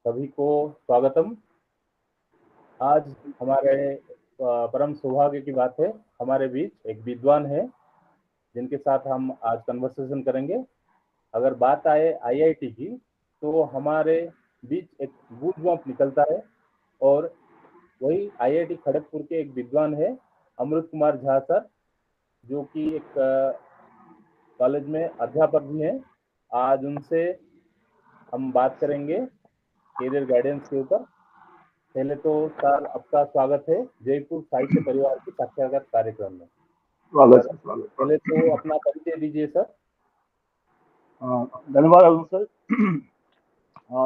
सभी को स्वागतम। आज हमारे परम सौभाग्य की बात है, हमारे बीच एक विद्वान है जिनके साथ हम आज कन्वर्सेशन करेंगे। अगर बात आए आईआईटी की, तो हमारे बीच एक गूंजबम्प निकलता है, और वही आईआईटी खड़गपुर के एक विद्वान है, अमृत कुमार झा सर, जो कि एक कॉलेज में अध्यापक भी हैं। आज उनसे हम बात करेंगे कैरियर गाइडेंस के ऊपर। पहले तो सर, आपका स्वागत है जयपुर साहित्य परिवार के साक्षात्कार कार्यक्रम में। स्वागत सर, है, स्वागत पहले तो अपना परिचय दीजिए सर। धन्यवाद Arun sir.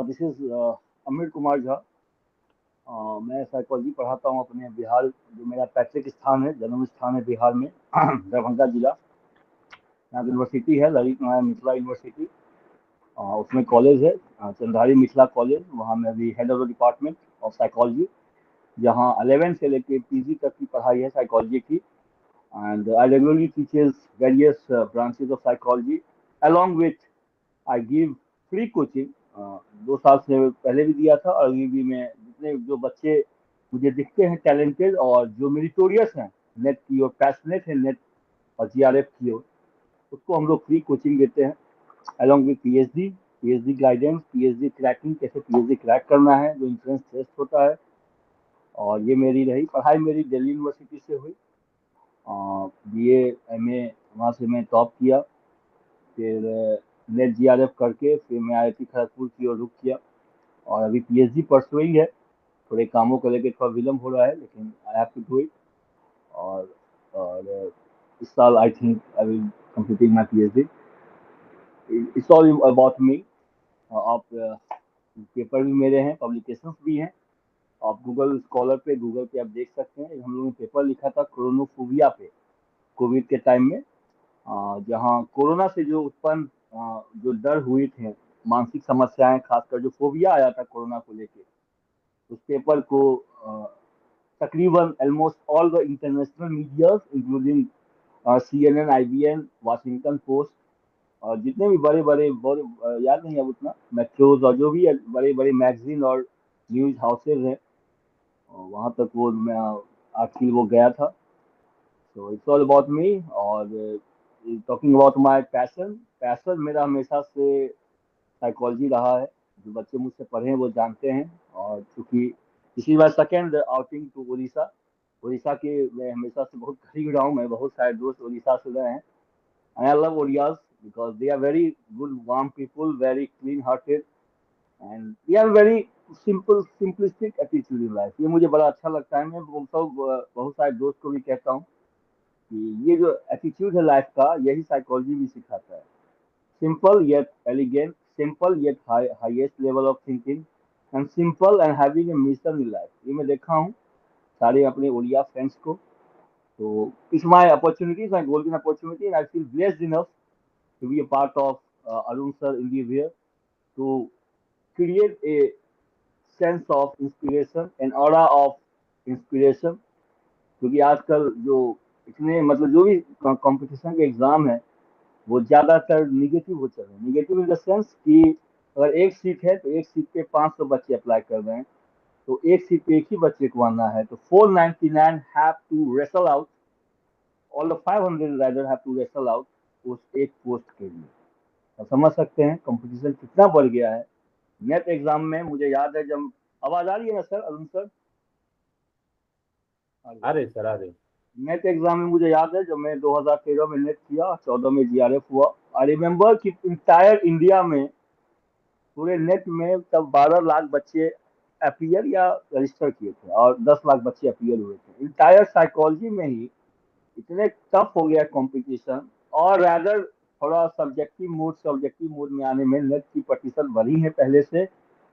This is Amit Kumar Jha. मैं साइकोलॉजी पढ़ाता हूँ अपने बिहार, जो मेरा पैतृक स्थान है, जन्म स्थान है बिहार में, दरभंगा जिला। यहाँ यूनिवर्सिटी है, ललित नारायण मिथिला यूनिवर्सिटी। उसमें कॉलेज है, चंद्रारी मिथिला कॉलेज। वहाँ मैं अभी head of the department of psychology, जहाँ 11 से लेके पीजी तक की पढ़ाई है साइकोलॉजी की। And I regularly teaches various branches of psychology, along with I give free coaching. 2 साल से पहले भी दिया था, और अभी भी मैं जितने जो बच्चे मुझे दिखते हैं टैलेंटेड और जो मेरिटोरियस हैं, नेट की ओर पैशनेट है, नेट और जीआरएफ की ओर, उसको हम लोग फ्री कोचिंग देते हैं, along with PhD, PhD guidance, PhD cracking, कैसे पीएचडी क्रैक करना है, जो इंट्रेंस टेस्ट होता है। और ये मेरी रही पढ़ाई, मेरी दिल्ली यूनिवर्सिटी से हुई। बीए एमए वहाँ से मैं टॉप किया। फिर नेट जीआरएफ करके फिर मैं आईआईटी खड़गपुर की ओर रुख किया, और अभी पीएचडी परसुइंग है। थोड़े कामों को लेकर थोड़ा विलम्ब हो रहा है, लेकिन I have to do it. और इस साल I think I will completing my PhD. It's all about me. आप पेपर भी मेरे हैं, पब्लिकेशंस भी हैं। आप गूगल स्कॉलर पे, गूगल पे आप देख सकते हैं। हम लोगों ने पेपर लिखा था क्रोनोफोबिया पे, कोविड के टाइम में। जहाँ कोरोना से जो उत्पन्न जो डर हुए थे, मानसिक समस्याएं, खासकर जो फोबिया आया था कोरोना को लेके, उस पेपर को तकरीबन almost all the international media, including CNN, IBN, Washington post, और जितने भी बड़े बड़े याद नहीं है उतना, मेट्रोज और जो भी बड़े बड़े मैगजीन और न्यूज हाउसेज हैं, वहाँ तक वो आखिर वो गया था। So it's all about me. और talking about my passion, passion मेरा हमेशा से साइकोलॉजी रहा है। जो बच्चे मुझसे पढ़े हैं वो जानते हैं। और चूंकि this is my second outing to Orissa, Orissa के मैं हमेशा से बहुत करीब रहा हूँ। मैं बहुत सारे दोस्त उड़ीसा से रहे हैं। I love Odias because they are very good, warm people, very clean hearted, and they are very simple, simplistic attitude in life. ये मुझे बड़ा अच्छा लगता है। मैं बहुत सारे दोस्त को भी कहता हूँ कि ये जो एटीट्यूड है लाइफ का, यही साइकोलॉजी भी सिखाता है। Simple yet elegant, simple yet highest level of thinking, and simple and having a mission in life। ये मैं देखा हूँ सारे अपने ओडिया फ्रेंड्स को। तो it's my opportunity, my golden opportunity, and I feel blessed enough to be a part of Arun sir in the here, to create a sense of inspiration, an aura of inspiration। क्योंकि आजकल जो इतने मतलब जो भी competition के exam है, वो ज्यादातर निगेटिव हो चल रहे हैं। निगेटिव इन द सेंस कि अगर एक सीट है तो एक सीट पे 500 बच्चे अप्लाई कर रहे हैं, तो एक सीट पे एक ही बच्चे को आना है, तो 499 have to wrestle out, all the 500 rider have to wrestle out उस एक पोस्ट के लिए। तो समझ सकते हैं कंपटीशन कितना बढ़ गया है। नेट एग्जाम में मुझे याद है, जब आवाज आ रही है ना सर, अरुण सर? आ रहे सर, आ रहे। नेट एग्जाम में मुझे याद है, जब मैं 2013 में नेट किया, 14 में जीआरएफ हुआ। आई रिमेम्बर कि इंटायर इंडिया में, पूरे नेट में तब 12 लाख बच्चे अपीयर या रजिस्टर किए थे, और 10 लाख बच्चे अपीयर हुए थे। इंटायर साइकोलॉजी में ही इतने टफ हो गया कंपटीशन। और रैदर थोड़ा सब्जेक्टिव मोड में आने में नेट की प्रतिशत बढ़ी है पहले से।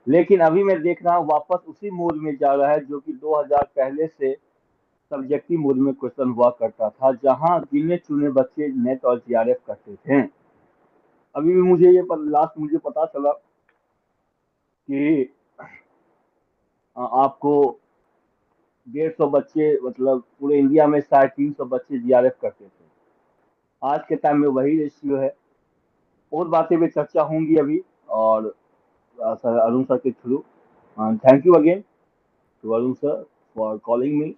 लेकिन अभी मैं देख रहा हूँ वापस उसी मोड में जा रहा है, जो कि 2000 पहले से सब्जेक्टिव मोड में क्वेश्चन हुआ करता था, जहां गिने चुने बच्चे नेट और जीआरएफ करते थे। अभी भी मुझे ये लास्ट मुझे पता चला कि आपको 150 बच्चे, मतलब पूरे इंडिया में 350 बच्चे जीआरएफ करते थे। आज के टाइम में वही रेशियो है। और बातें भी चर्चा होंगी अभी, और सर अरुण सर के through. Thank you again to Arun sir for calling me,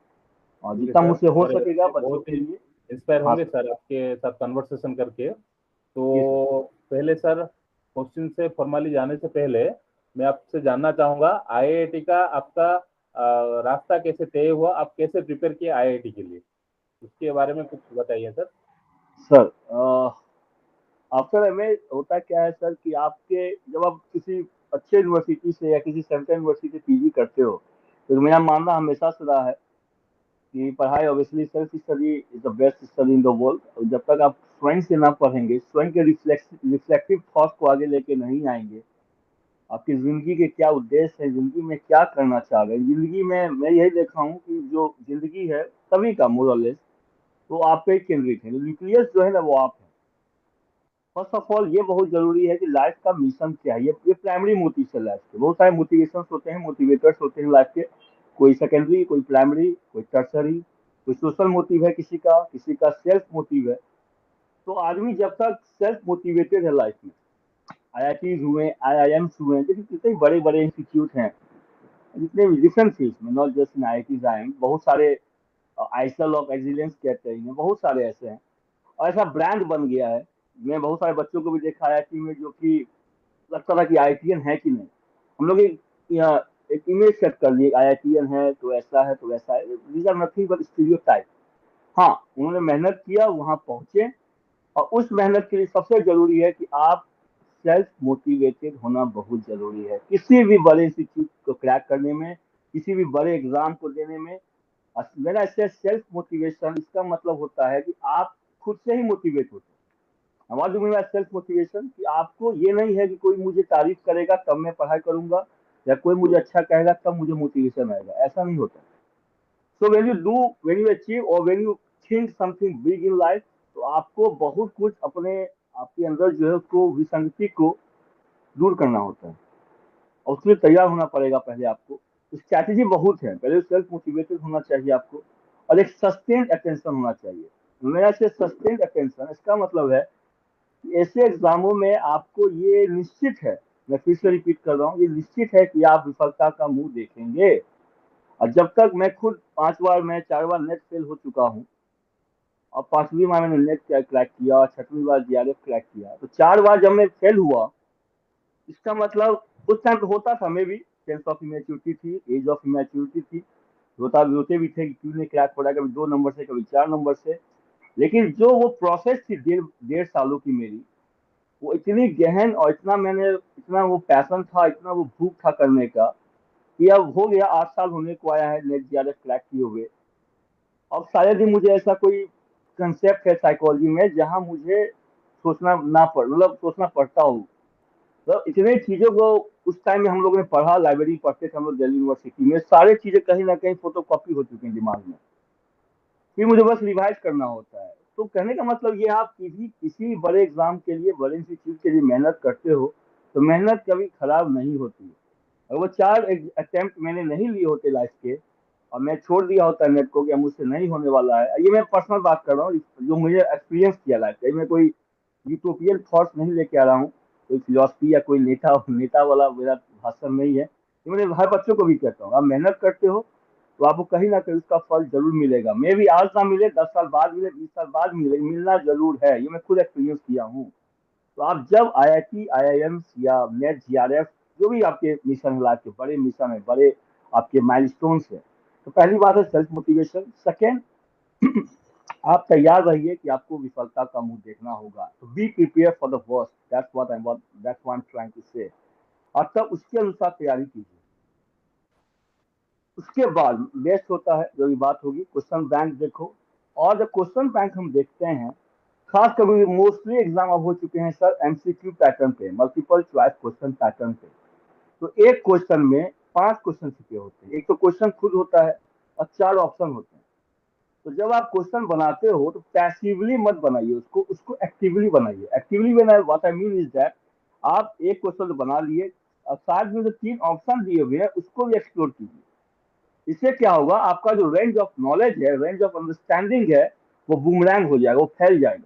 और ठीक है जितना सर, मुझसे हो और सकेगा बच्चों बहुत के ही लिए। इंस्पायर हाँ होंगे सर। सर आपके साथ कन्वर्सेशन करके। जी सर। तो पहले सर, क्वेश्चन से फॉर्मली जाने से पहले मैं आपसे जानना चाहूंगा, आईआईटी का आपका रास्ता कैसे तय हुआ, आप कैसे प्रिपेयर किए आईआईटी के लिए, उसके बारे में कुछ बताइए सर। सर आफ्टर एमए होता क्या है सर कि आपके जब आप किसी अच्छे यूनिवर्सिटी से या किसी सेंट्रल यूनिवर्सिटी से पीजी करते हो, तो मेरा मानना हमेशा से रहा है कि पढ़ाई obviously self study is the best study in the world. जब तक आप स्वयं से ना पढ़ेंगे, स्वयं के रिफ्लेक्टिव थॉट को आगे लेके नहीं आएंगे, आपकी जिंदगी के क्या उद्देश्य है, जिंदगी में क्या करना चाह रहे हैं, जिंदगी में मैं यही देखा हूँ कि जो जिंदगी है सभी का मोरलेस वो आप पे केंद्रित है, न्यूक्लियस जो है ना वो आप है। फर्स्ट ऑफ ऑल ये बहुत जरूरी है कि लाइफ का मिशन क्या है, ये प्राइमरी मोटिव है लाइफ के। बहुत सारे मोटिवेशन होते हैं, मोटिवेटर्स होते हैं लाइफ के, कोई सेकेंडरी, कोई प्राइमरी, कोई टर्सरी, कोई सोशल मोटिव है, किसी का सेल्फ मोटिव है। तो आदमी जब तक सेल्फ मोटिवेटेड है लाइफ में, आईआईटीज हुए, आईआईएम्स हुए, देखिए कितने बड़े बड़े इंस्टीट्यूट हैं, जितने भी डिफरेंट फील्ड में, not just in IITs IIM, बहुत सारे आइसल ऑफ एक्सीलेंस कहते हैं, बहुत सारे ऐसे हैं, और ऐसा ब्रांड बन गया है। मैं बहुत सारे बच्चों को भी देखा आईआईटी में जो कि लगता था कि आईआईटीएन है कि नहीं। हम लोग यहाँ एक इमेज सेट कर लिए, आईआईटीएन है तो ऐसा है तो वैसा है, these are nothing but stereotype. हाँ, उन्होंने मेहनत किया, वहां पहुंचे, और उस मेहनत के लिए सबसे जरूरी है कि आप सेल्फ मोटिवेटेड होना बहुत जरूरी है किसी भी बड़े इंस्टीट्यूट को क्रैक करने में, किसी भी बड़े एग्जाम को देने में। मेरा इससे सेल्फ मोटिवेशन, इसका मतलब होता है कि आप खुद से ही मोटिवेट होते हैं। हमारा जो मेरा सेल्फ मोटिवेशन कि आपको ये नहीं है कि कोई मुझे तारीफ करेगा तब मैं पढ़ाई करूंगा, या कोई मुझे अच्छा कहेगा तब मुझे मोटिवेशन आएगा, ऐसा नहीं होता। So when you do, when you achieve और when you think something big in life, तो आपको बहुत कुछ अपने आपके अंदर जो है उसको विसंगति को दूर करना होता है, और उसके लिए तैयार होना पड़ेगा पहले आपको। स्ट्रैटेजी बहुत है, पहले सेल्फ मोटिवेटेड होना चाहिए आपको, और एक सस्टेन्ड अटेंशन होना चाहिए। मेरा से सस्टेन्ड अटेंशन इसका मतलब है कि ऐसे एग्जामों में आपको ये निश्चित है, मैं फिर से रिपीट कर रहा हूँ, ये निश्चित है कि आप विफलता का मुंह देखेंगे। और जब तक मैं खुद 5 बार, मैं 4 बार नेट फेल हो चुका हूँ, और 5वीं बार मैंने नेट क्रैक किया, और 6वीं बार जीआरएफ क्रैक किया, तो 4 बार जब मैं फेल हुआ, इसका मतलब उस टाइम तो होता था, मैं भी सेंस ऑफ इमेच्योरिटी थी, एज ऑफ इमेच्योरिटी थी, रोते भी थे कि क्यों नहीं क्रैक हो रहा है, कभी 2 नंबर से, कभी 4 नंबर से। लेकिन जो वो प्रोसेस थी डेढ़ डेढ़ सालों की मेरी, वो इतनी गहन, और इतना वो पैशन था, इतना वो भूख था करने का, कि अब हो गया 8 साल होने को आया है नेट जीआरएफ क्रैक किए हुए। अब शायद ही मुझे ऐसा कोई कंसेप्ट है साइकोलॉजी में जहां मुझे सोचना ना पड़, मतलब सोचना पड़ता हो। तो इतने चीजों को उस टाइम में हम लोग ने पढ़ा, लाइब्रेरी पढ़ते थे हम लोग दिल्ली यूनिवर्सिटी में, सारे चीजें कहीं ना कहीं फोटो कॉपी हो चुकी हैं दिमाग में, फिर मुझे बस रिवाइज करना होता है। तो कहने का मतलब ये, आप किसी बड़े एग्जाम के लिए, बड़े इंस्टीट्यूट के लिए मेहनत करते हो, तो मेहनत कभी खराब नहीं होती है। और वो 4 अटेम्प्ट मैंने नहीं लिए होते लाइफ के, और मैं छोड़ दिया होता नेट को कि मुझसे नहीं होने वाला है, ये मैं पर्सनल बात कर रहा हूँ जो मुझे एक्सपीरियंस किया लाइफ का, मैं कोई यूटोपियन थॉट्स नहीं लेके आ रहा हूँ, कोई फिलोसफी या कोई नेता नेता वाला मेरा भाषण नहीं है। ये मैंने हर बच्चों को भी कहता हूँ, आप मेहनत करते हो तो आपको कहीं ना कहीं उसका फल जरूर मिलेगा। मे भी आज ना मिले, 10 साल बाद मिले, 20 साल बाद मिले, मिलना जरूर है, ये मैं खुद एक्सपीरियंस किया हूँ। तो आप जब आईआईटी, आईआईएम्स या नेट, जीआरएफ, जो भी आपके मिशन है लाइफ के, बड़े मिशन है, बड़े आपके माइलस्टोन्स है, तो पहली बात है सेल्फ मोटिवेशन। सेकेंड, आप तैयार रहिए कि आपको विफलता का मुंह देखना होगा, तो be prepared for the worst, that's what I am trying to say. और तब उसके अनुसार तैयारी कीजिए। उसके बाद बेस्ट होता है जो भी बात होगी, क्वेश्चन बैंक देखो। और जब क्वेश्चन बैंक हम देखते हैं, खास कर मोस्टली एग्जाम अब हो चुके हैं सर एमसीक्यू पैटर्न पे, मल्टीपल चॉइस क्वेश्चन पैटर्न पे। तो एक क्वेश्चन में 5 क्वेश्चन छिपे होते हैं, एक तो क्वेश्चन खुद होता है, और 4 ऑप्शन होते हैं। तो जब आप क्वेश्चन बनाते हो तो पैसिवली मत बनाइए उसको, उसको एक्टिवली बनाइए। एक्टिवली बनाए, what I mean is that, आप एक क्वेश्चन तो बना लिए, और साथ में जो 3 ऑप्शन दिए हुए हैं उसको भी एक्सप्लोर कीजिए। इससे क्या होगा, आपका जो रेंज ऑफ नॉलेज है, रेंज ऑफ अंडरस्टैंडिंग है, वो बूमरैंग हो जाएगा, वो फैल जाएगा।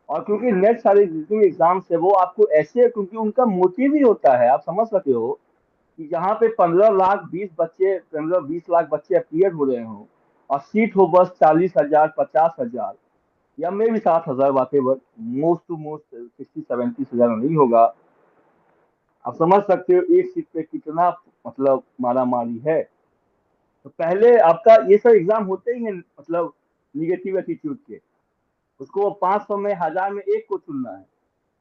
और क्योंकि नेक्स्ट सारे जितने एग्जाम्स है वो आपको ऐसे, क्योंकि उनका मोटिव ही होता है, आप समझ सकते हो कि जहाँ पे 15 लाख 20 बच्चे अपीयर हो रहे हो और सीट हो बस 40,000 50,000 या मे भी 60,000, बातें मोस्ट टू मोस्ट 60-70 हजार में नहीं होगा। आप समझ सकते हो एक सीट पे कितना मतलब मारा मारी है। तो पहले आपका ये सब एग्जाम होते ही है मतलब निगेटिव एटीट्यूड के, उसको 500 में 1000 में एक को चुनना है,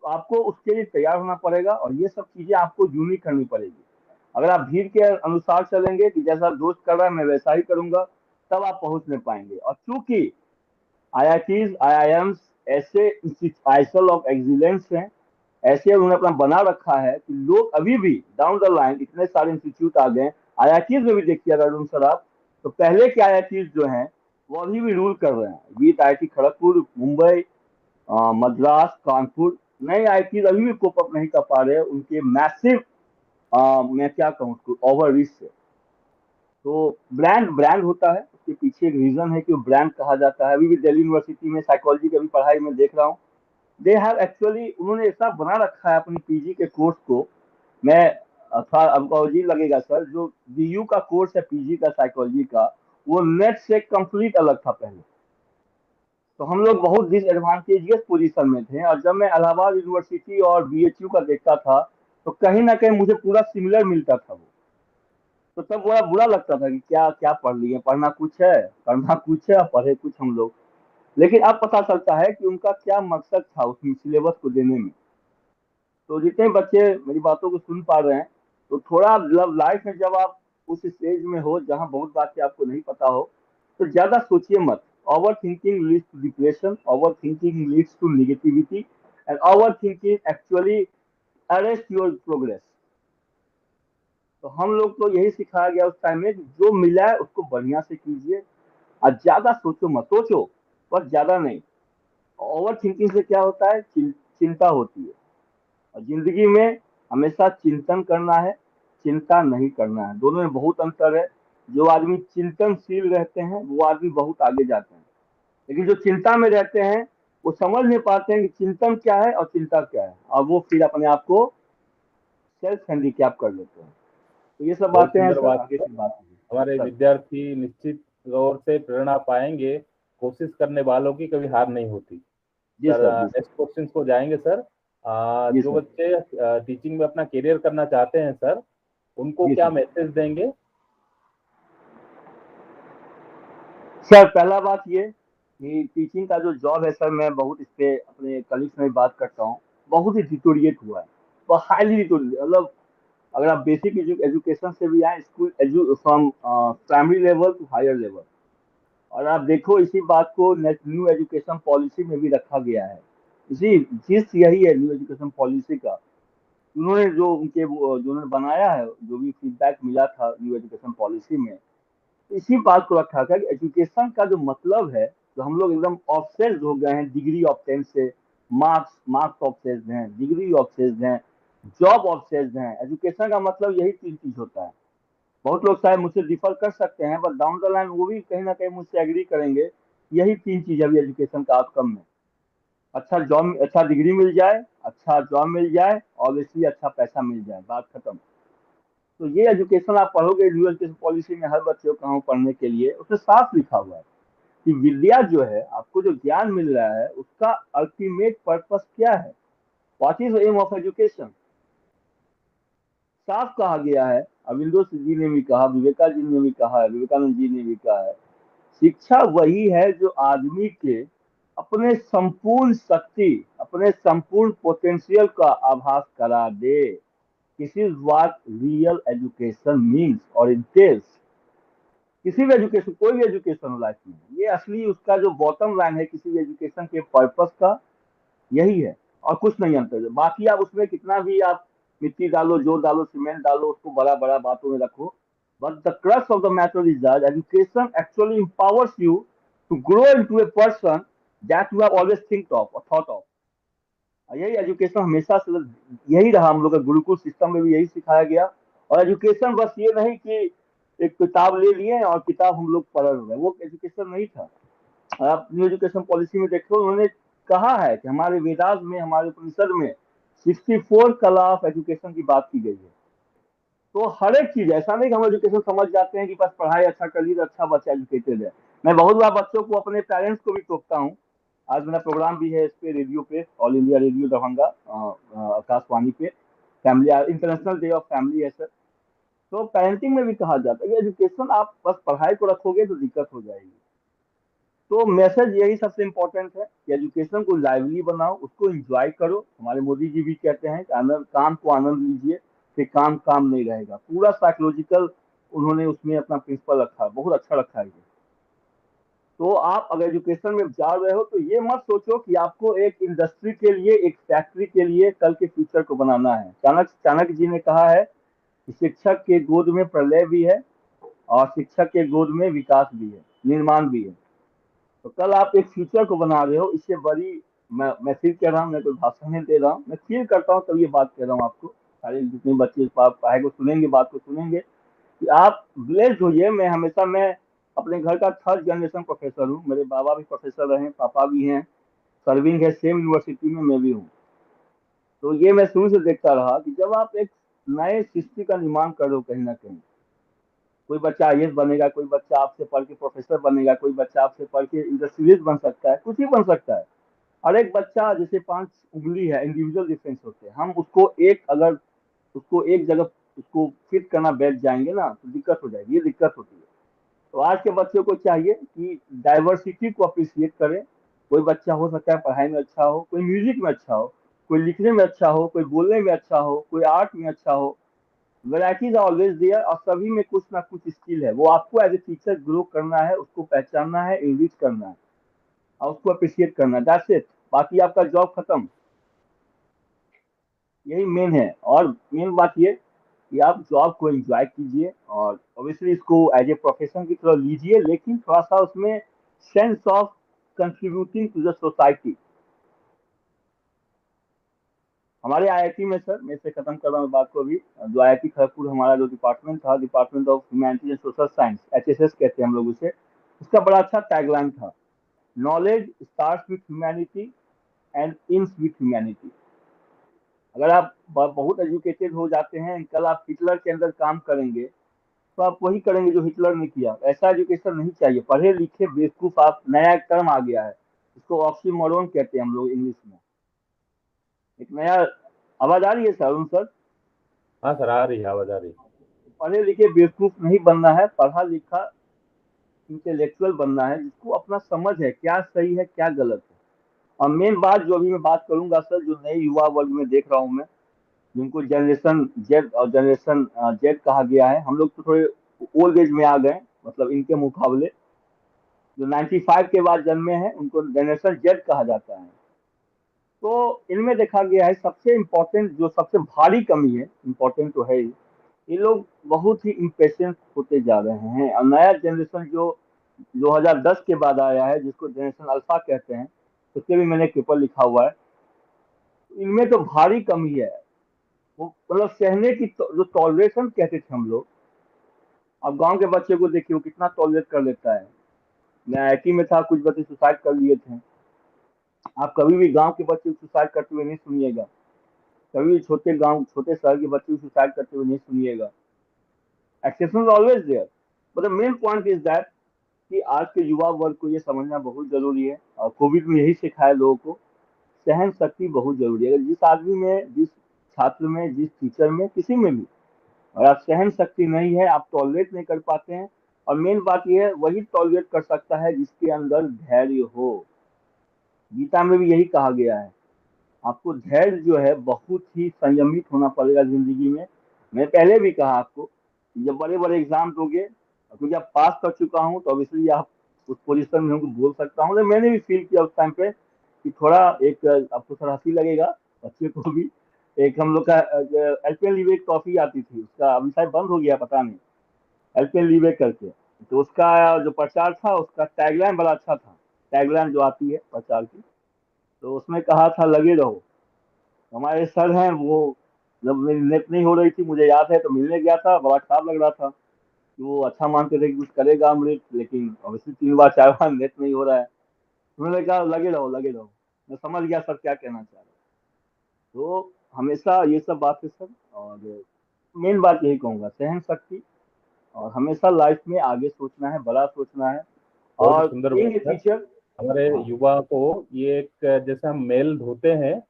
तो आपको उसके लिए तैयार होना पड़ेगा और ये सब चीजें आपको यूनिक करनी पड़ेगी। अगर आप भीड़ के अनुसार चलेंगे कि जैसा दोस्त कर रहा है मैं वैसा ही करूंगा, तब आप पहुंच नहीं पाएंगे। और चूंकि आईआईटीज आईआईएम्स ऐसे आइसल ऑफ एक्सीलेंस हैं, ऐसे उन्होंने अपना बना रखा है कि लोग अभी भी डाउन द लाइन इतने सारे इंस्टीट्यूट आ गए। आईआईटीज में भी देखिए अगर उन सर आप, तो पहले के आईआईटीज जो हैं वो अभी भी रूल कर रहे हैं, बीट आईआईटी खड़गपुर, मुंबई, मद्रास, कानपुर। नए आईआईटीज अभी भी कोप अप नहीं कर पा रहे हैं उनके मैसिव, मैं क्या कहूँ उसको, ओवर रीच से। तो ब्रांड ब्रांड होता है, उसके पीछे एक रीजन है कि वो ब्रांड कहा जाता है। अभी भी दिल्ली यूनिवर्सिटी में साइकोलॉजी की अभी पढ़ाई में देख रहा हूँ, दे हैव एक्चुअली उन्होंने ऐसा बना रखा है अपनी पीजी के कोर्स को। मैं थोड़ा आपको अजीब लगेगा सर, जो बीयू का कोर्स है पीजी का साइकोलॉजी का, वो नेट से कंप्लीट अलग था पहले। तो हम लोग बहुत डिसएडवांटेजियस पोजीशन में थे, और जब मैं इलाहाबाद यूनिवर्सिटी और बीएचयू का देखता था तो कहीं ना कहीं मुझे पूरा सिमिलर मिलता था वो। तो तब बड़ा बुरा लगता था कि क्या क्या पढ़ लिए, पढ़ना कुछ है, करना कुछ है और पढ़े कुछ हम लोग। लेकिन अब पता चलता है कि उनका क्या मकसद था उस सिलेबस को देने में। तो जितने बच्चे मेरी बातों को सुन पा रहे हैं, तो थोड़ा लाइफ में जब आप उस स्टेज में हो जहां बहुत बातें आपको नहीं पता हो, तो ज्यादा सोचिए मत। Over thinking leads to depression, over thinking leads to negativity, and over thinking actually arrest your progress. तो हम लोग को यही सिखाया गया उस टाइम में कि जो मिला है उसको बढ़िया से कीजिए, और ज्यादा सोचो मत, सोचो पर ज्यादा नहीं। ओवर थिंकिंग से क्या होता है, चिंता होती है। और जिंदगी में हमेशा चिंतन करना है, चिंता नहीं करना है, दोनों में बहुत अंतर है। जो आदमी चिंतनशील रहते हैं वो आदमी बहुत आगे जाते हैं, लेकिन जो चिंता में रहते हैं वो समझ नहीं पाते हैं कि चिंतन क्या है और चिंता क्या है, और वो फिर अपने आप को सेल्फ हैंडीकैप कर लेते हैं। तो ये सब बहुत बातें हैं सुंदर सर, बात आगे है। की बात है हमारे सर। विद्यार्थी निश्चित तौर से प्रेरणा पाएंगे, कोशिश करने वालों की कभी हार नहीं होती। जी सर, सर, जी सर। नेक्स्ट क्वेश्चन को जाएंगे सर। जी जो सर। बच्चे टीचिंग में अपना करियर करना चाहते हैं सर, उनको जी क्या सर। मैसेज देंगे? सर पहला बात ये कि टीचिंग का जो जॉब है सर, मैं बहुत इस पे अपने कलीग्स में बात करता हूँ, बहुत ही डिटोरिएट हुआ है, बहुत हाईली डिटोरिएट। मतलब अगर आप बेसिक एजुकेशन से भी आए, school from primary level to higher level, और आप देखो इसी बात को न्यू एजुकेशन पॉलिसी में भी रखा गया है। इसी चीज यही है न्यू एजुकेशन पॉलिसी का। उन्होंने जो जो उन्होंने बनाया है, जो भी फीडबैक मिला था न्यू एजुकेशन पॉलिसी में, इसी बात को रखा था कि एजुकेशन का जो मतलब है, जो हम लोग एकदम ऑब्सेस्ड हो गए हैं डिग्री ऑब्सेस्ड से, मार्क्स मार्क्स ऑब्सेस्ड हैं, डिग्री ऑब्सेस्ड हैं, जॉब ऑब्सेस्ड हैं। एजुकेशन का मतलब यही तीन चीज होता है। बहुत लोग शायद मुझसे डिफर कर सकते हैं, बट डाउन द लाइन वो भी कहीं ना कहीं मुझसे एग्री करेंगे, यही तीन चीज अभी एजुकेशन का आउटकम में। अच्छा जॉब, अच्छा डिग्री मिल जाए, अच्छा जॉब मिल जाए, ऑब्वियसली अच्छा पैसा मिल जाए, बात खत्म। तो ये एजुकेशन आप पढ़ोगे न्यू एजुकेशन पॉलिसी में, हर बच्चे को कहा पढ़ने के लिए, उसमें साफ लिखा हुआ है कि विद्या जो है, आपको जो ज्ञान मिल रहा है, उसका अल्टीमेट पर्पस क्या है, what is aim of education. साफ कहा गया है। अरविंदो जी ने भी कहा, विवेकानंद जी ने भी कहा है, विवेकानंद जी ने भी कहा है, शिक्षा वही है जो आदमी के अपने संपूर्ण शक्ति, अपने संपूर्ण पोटेंशियल का आभास करा दे। This is what real education means और इंटेल्स। किसी भी एजुकेशन, कोई भी एजुकेशन हो लाइफ में, ये असली उसका जो बॉटम लाइन है किसी भी एजुकेशन के पर्पस का, यही है, और कुछ नहीं अंतर है। बाकी आप उसमें कितना भी आप मिट्टी डालो, जोर डालो, सीमेंट डालो, उसको बड़ा बड़ा बातों में रखो, but the crux of the matter is that education actually empowers you to grow into a person that you have always think of or thought of। यही एजुकेशन हमेशा से यही रहा, हम लोग का गुरुकुल सिस्टम में भी यही सिखाया गया। और एजुकेशन बस ये नहीं कि एक किताब ले लिए और किताब हम लोग पढ़ रहे हैं, वो एजुकेशन नहीं था। आप न्यू एजुकेशन पॉलिसी में देखो, उन्होंने कहा है कि हमारे वेदास में, हमारे उपनिषद में 64 कला ऑफ एजुकेशन की बात की गई है। तो हर एक चीज, ऐसा नहीं कि हम एजुकेशन समझ जाते हैं कि बस पढ़ाई अच्छा कर ली तो अच्छा बच्चा एजुकेटेड है। मैं बहुत बार बच्चों को, अपने पेरेंट्स को भी टोकता हूँ। आज मेरा प्रोग्राम भी है इस पे, रेडियो पे, All India Radio Darbhanga, Akashvani पे, family international day of family है सर। तो पेरेंटिंग में भी कहा जाता है कि एजुकेशन, आप बस पढ़ाई को रखोगे तो दिक्कत हो जाएगी। तो मैसेज यही सबसे इम्पोर्टेंट है कि एजुकेशन को लाइवली बनाओ, उसको एंजॉय करो। हमारे मोदी जी भी कहते हैं कि आनंद, काम को आनंद लीजिए, कि काम काम नहीं रहेगा। पूरा साइकोलॉजिकल उन्होंने उसमें अपना प्रिंसिपल रखा है, बहुत अच्छा रखा है ये। तो आप अगर एजुकेशन में जा रहे हो तो ये मत सोचो कि आपको एक इंडस्ट्री के लिए, एक फैक्ट्री के लिए कल के फ्यूचर को बनाना है। चाणक्य जी ने कहा है कि शिक्षक के गोद में प्रलय भी है, और शिक्षक के गोद में विकास भी है, निर्माण भी है। तो कल आप एक फ्यूचर को बना रहे हो, इससे बड़ी, मैं फिर कह रहा हूँ, मैं कोई भाषण नहीं दे रहा हूँ, मैं फील करता हूँ तब ये बात कह रहा हूँ आपको। सारे जितने बच्चे पढ़ाई को सुनेंगे, बात को सुनेंगे, कि आप ब्लेस्ड होइए। मैं हमेशा, मैं अपने घर का थर्ड जनरेशन प्रोफेसर हूँ। मेरे बाबा भी प्रोफेसर रहे, पापा भी हैं, सर्विंग है सेम यूनिवर्सिटी में, मैं भी हूँ। तो ये मैं शुरू से देखता रहा कि जब आप एक नए सृष्टि का निर्माण करो कहीं ना कहीं, कोई बच्चा आईएएस बनेगा, कोई बच्चा आपसे पढ़ के प्रोफेसर बनेगा, कोई बच्चा आपसे पढ़ के इंडस्ट्रियलिस्ट बन सकता है, कुछ भी बन सकता है। और एक बच्चा, जैसे 5 उंगली है, इंडिविजुअल डिफरेंस होते हैं, हम उसको एक, अगर उसको एक जगह उसको फिट करना बैठ जाएंगे ना तो दिक्कत हो जाएगी, ये दिक्कत होती है। तो आज के बच्चों को चाहिए कि डाइवर्सिटी को अप्रिशिएट करें। कोई बच्चा हो सकता है पढ़ाई में अच्छा हो, कोई म्यूजिक में अच्छा हो, कोई लिखने में अच्छा हो, कोई बोलने में अच्छा हो, कोई आर्ट में अच्छा हो। वैरायटीज ऑलवेज देयर, और सभी में कुछ ना कुछ स्किल है। वो आपको एज ए टीचर ग्रो करना है, उसको पहचानना है, इनरिच करना है, और उसको अप्रिशिएट करना है, दैट्स इट। बाकी आपका जॉब खत्म, यही मेन है। और मेन बात ये कि आप जॉब को एंजॉय कीजिए, और ऑब्वियसली इसको एज ए प्रोफेशन की तरह लीजिए, लेकिन थोड़ा सा उसमें sense of contributing to the society. हमारे आईआईटी में सर, मैं इसे खत्म कर रहा हूँ बात को अभी, जो आईआईटी खड़गपुर हमारा जो डिपार्टमेंट था, department of humanities and social science, HSS कहते हैं हम लोग उसे, उसका बड़ा अच्छा टैगलाइन था, knowledge starts with humanity and ends with humanity. अगर आप बहुत एजुकेटेड हो जाते हैं, कल आप हिटलर के अंदर काम करेंगे तो आप वही करेंगे जो हिटलर ने किया। ऐसा एजुकेशन नहीं चाहिए। पढ़े लिखे बेवकूफ, आप, नया एक टर्म आ गया है, इसको ऑक्सीमोरोन कहते हैं हम लोग इंग्लिश में, एक नया। आवाज आ रही है सर, अरुण सर? हाँ सर, आ रही है, आवाज आ रही है। पढ़े लिखे बेवकूफ नहीं बनना है, पढ़ा लिखा इंटेलेक्चुअल बनना है, जिसको अपना समझ है क्या सही है क्या गलत है। और मेन बात जो अभी मैं बात करूंगा सर, जो नए युवा वर्ग में देख रहा हूँ मैं, जिनको जनरेशन जेड और जनरेशन जेड कहा गया है, हम लोग तो थोड़े ओल्ड एज में आ गए, मतलब इनके मुकाबले। जो 95 के बाद जन्मे हैं उनको जनरेशन जेड कहा जाता है। तो इनमें देखा गया है सबसे इम्पोर्टेंट, जो सबसे भारी कमी है, इम्पोर्टेंट तो है ही, ये लोग बहुत ही इम्पेशेंट होते जा रहे हैं। और नया जनरेशन जो 2010 के बाद आया है, जिसको जनरेशन अल्फा कहते हैं, उसके भी मैंने एक पेपर लिखा हुआ है। इनमें तो भारी कमी है। वो मतलब सहने की जो टॉलरेशन कहते थे हम लोग, अब गांव के बच्चे को देखिए वो कितना टॉलरेट कर लेता है। मैं आईआईटी में था, कुछ बच्चे सुसाइड कर लिए थे। आप कभी भी गांव के बच्चे सुसाइड करते हुए नहीं सुनिएगा, कभी भी छोटे गांव, छोटे शहर के बच्चे सुसाइड करते हुए नहीं सुनिएगा। Exception always there, but the main point is that कि आज के युवा वर्ग को ये समझना बहुत जरूरी है, और कोविड में यही सिखाया लोगों को, सहन शक्ति बहुत जरूरी है। अगर जिस आदमी में, जिस छात्र में, जिस टीचर में, किसी में भी, और आप सहन शक्ति नहीं है, आप टॉलरेट नहीं कर पाते हैं। और मेन बात यह है, वही टॉलरेट कर सकता है जिसके अंदर धैर्य हो। गीता में भी यही कहा गया है, आपको धैर्य जो है बहुत ही संयमित होना पड़ेगा जिंदगी में। मैं पहले भी कहा आपको, जब बड़े बड़े एग्जाम दोगे, क्योंकि आप पास कर चुका हूं तो ऑब्वियसली आप उस पोजीशन में हमको बोल सकता हूँ, तो मैंने भी फील किया उस टाइम पे कि थोड़ा एक, आपको थोड़ा हंसी लगेगा बच्चे को भी, एक हम लोग का एल्पेन लीवे ट्रॉफी आती थी, उसका अभी शायद बंद हो गया पता नहीं, एल्पेन लीवे करके। तो उसका जो प्रचार था, उसका टैगलाइन बड़ा अच्छा था, टैगलाइन जो आती है प्रचार की, तो उसमें कहा था लगे रहो। हमारे सर हैं वो, जब मेरी नेट नहीं हो रही थी, मुझे याद है, तो मिलने गया था, बड़ा खराब लग रहा था कि वो अच्छा मानते थे कि कुछ करेगा अमृत, लेकिन ऑब्वियसली 3 बार 4 बार नेट नहीं हो रहा है। उन्होंने कहा लगे रहो लगे रहो। मैं समझ गया सर क्या कहना चाह रहे हैं। तो हमेशा ये सब बात है सर। और मेन बात यही कहूंगा, सहन शक्ति, और हमेशा लाइफ में आगे सोचना है, बड़ा सोचना है। बहुत ही और सुंदर बीइंग ए बात है। टीचर, हमारे हाँ युवा को ये एक, जैसे हम मेल धोते हैं,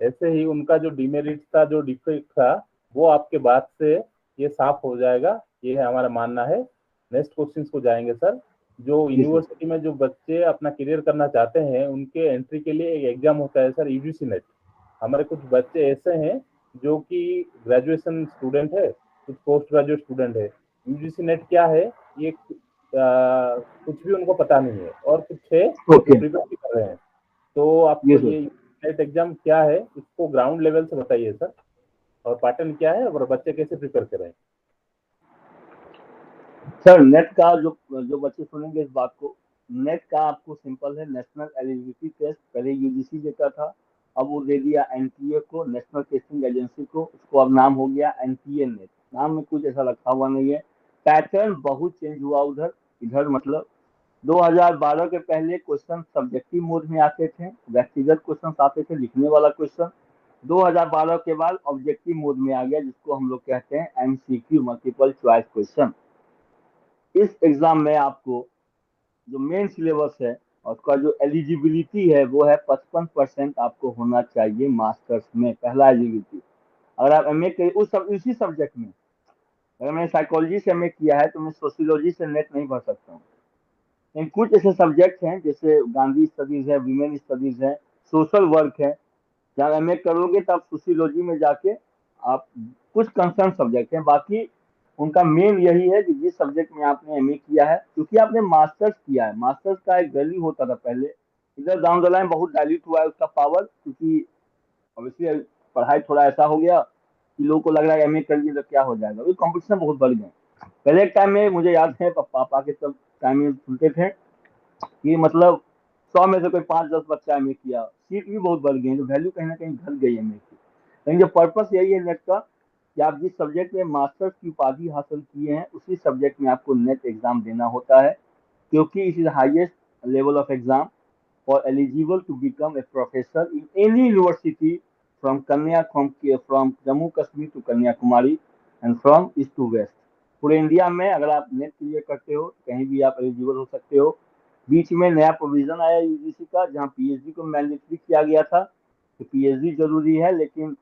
ऐसे ही उनका जो डिमेरिट था, जो डिफेक्ट था, वो आपके बात से ये साफ हो जाएगा, ये है हमारा मानना है। नेक्स्ट क्वेश्चन को जाएंगे सर। जो जी सर। यूनिवर्सिटी में जो बच्चे अपना करियर करना चाहते हैं, उनके एंट्री के लिए एक एग्जाम होता है सर, यूजीसी नेट। हमारे कुछ बच्चे ऐसे हैं जो कि ग्रेजुएशन स्टूडेंट है, कुछ पोस्ट ग्रेजुएट स्टूडेंट है। यूजीसी नेट क्या है, ये कुछ भी उनको पता नहीं है, और कुछ है जो ओके। प्रिपेयर भी कर रहे हैं। तो ये आपको सर। ये नेट एग्जाम क्या है, इसको ग्राउंड लेवल से बताइए सर, और पैटर्न क्या है, और बच्चे कैसे प्रिपेयर करें। सर नेट का जो जो बच्चे सुनेंगे इस बात को, नेट का आपको सिंपल है, नेशनल एलिजिबिलिटी टेस्ट। पहले यूजीसी देता था, अब वो दे दिया एनटीए को, नेशनल टेस्टिंग एजेंसी को। उसको अब नाम हो गया एनटीए नेट। नाम में कुछ ऐसा रखा हुआ नहीं है, पैटर्न बहुत चेंज हुआ उधर। इधर मतलब 2012 के पहले क्वेश्चन सब्जेक्टिव मोड में आते थे, व्यक्तिगत क्वेश्चन आते थे, लिखने वाला क्वेश्चन। 2012 के बाद ऑब्जेक्टिव मोड में आ गया, जिसको हम लोग कहते हैं एमसीक्यू, मल्टीपल चॉइस क्वेश्चन। इस एग्जाम में आपको जो मेन सिलेबस है और उसका जो एलिजिबिलिटी है वो है 55% आपको होना चाहिए मास्टर्स में, पहला एलिजिबिलिटी। अगर आप एमए के उसी सब्जेक्ट में, अगर मैंने साइकोलॉजी से एमए किया है तो मैं सोशियोलॉजी से नेट नहीं भर सकता हूँ। लेकिन कुछ ऐसे सब्जेक्ट हैं जैसे गांधी स्टडीज है, वीमेन स्टडीज है, सोशल वर्क है, जहाँ एमए करोगे तब सोशियोलॉजी में जाके आप, कुछ कंसर्न सब्जेक्ट हैं, बाकी उनका मेन यही है कि जिस सब्जेक्ट में आपने एमए किया है, क्योंकि आपने मास्टर्स किया है। मास्टर्स का एक वैल्यू होता था पहले, इधर डाउन द लाइन बहुत डायल्यूट हुआ है उसका पावर, क्योंकि ऑब्वियसली पढ़ाई थोड़ा ऐसा हो गया कि लोगों को लग रहा है एमए कर लिए तो क्या हो जाएगा, वो कंपटीशन बहुत बढ़ गए। पहले एक टाइम में मुझे याद है पापा के सब टाइम में सुनते थे कि मतलब 100 में से कोई 5-10 बच्चा एमए किया, सीट भी बहुत बढ़ गई, तो वैल्यू कहीं ना कहीं घट गई एमए की। लेकिन जो पर्पस यही है नेट का कि आप जिस सब्जेक्ट में मास्टर्स की उपाधि हासिल किए हैं उसी सब्जेक्ट में आपको नेट एग्जाम देना होता है, क्योंकि it is highest level of exam for eligible to become a professor in any university from Kanya from Jammu Kashmir to Kanyakumari and from east to west. पूरे इंडिया में अगर आप नेट क्लियर करते हो कहीं भी आप एलिजिबल हो सकते हो। बीच में नया प्रोविजन आया यूजीसी का, जहां पीएचडी को मैंडेटरी किया गया था कि पीएचडी जरूरी है, लेकिन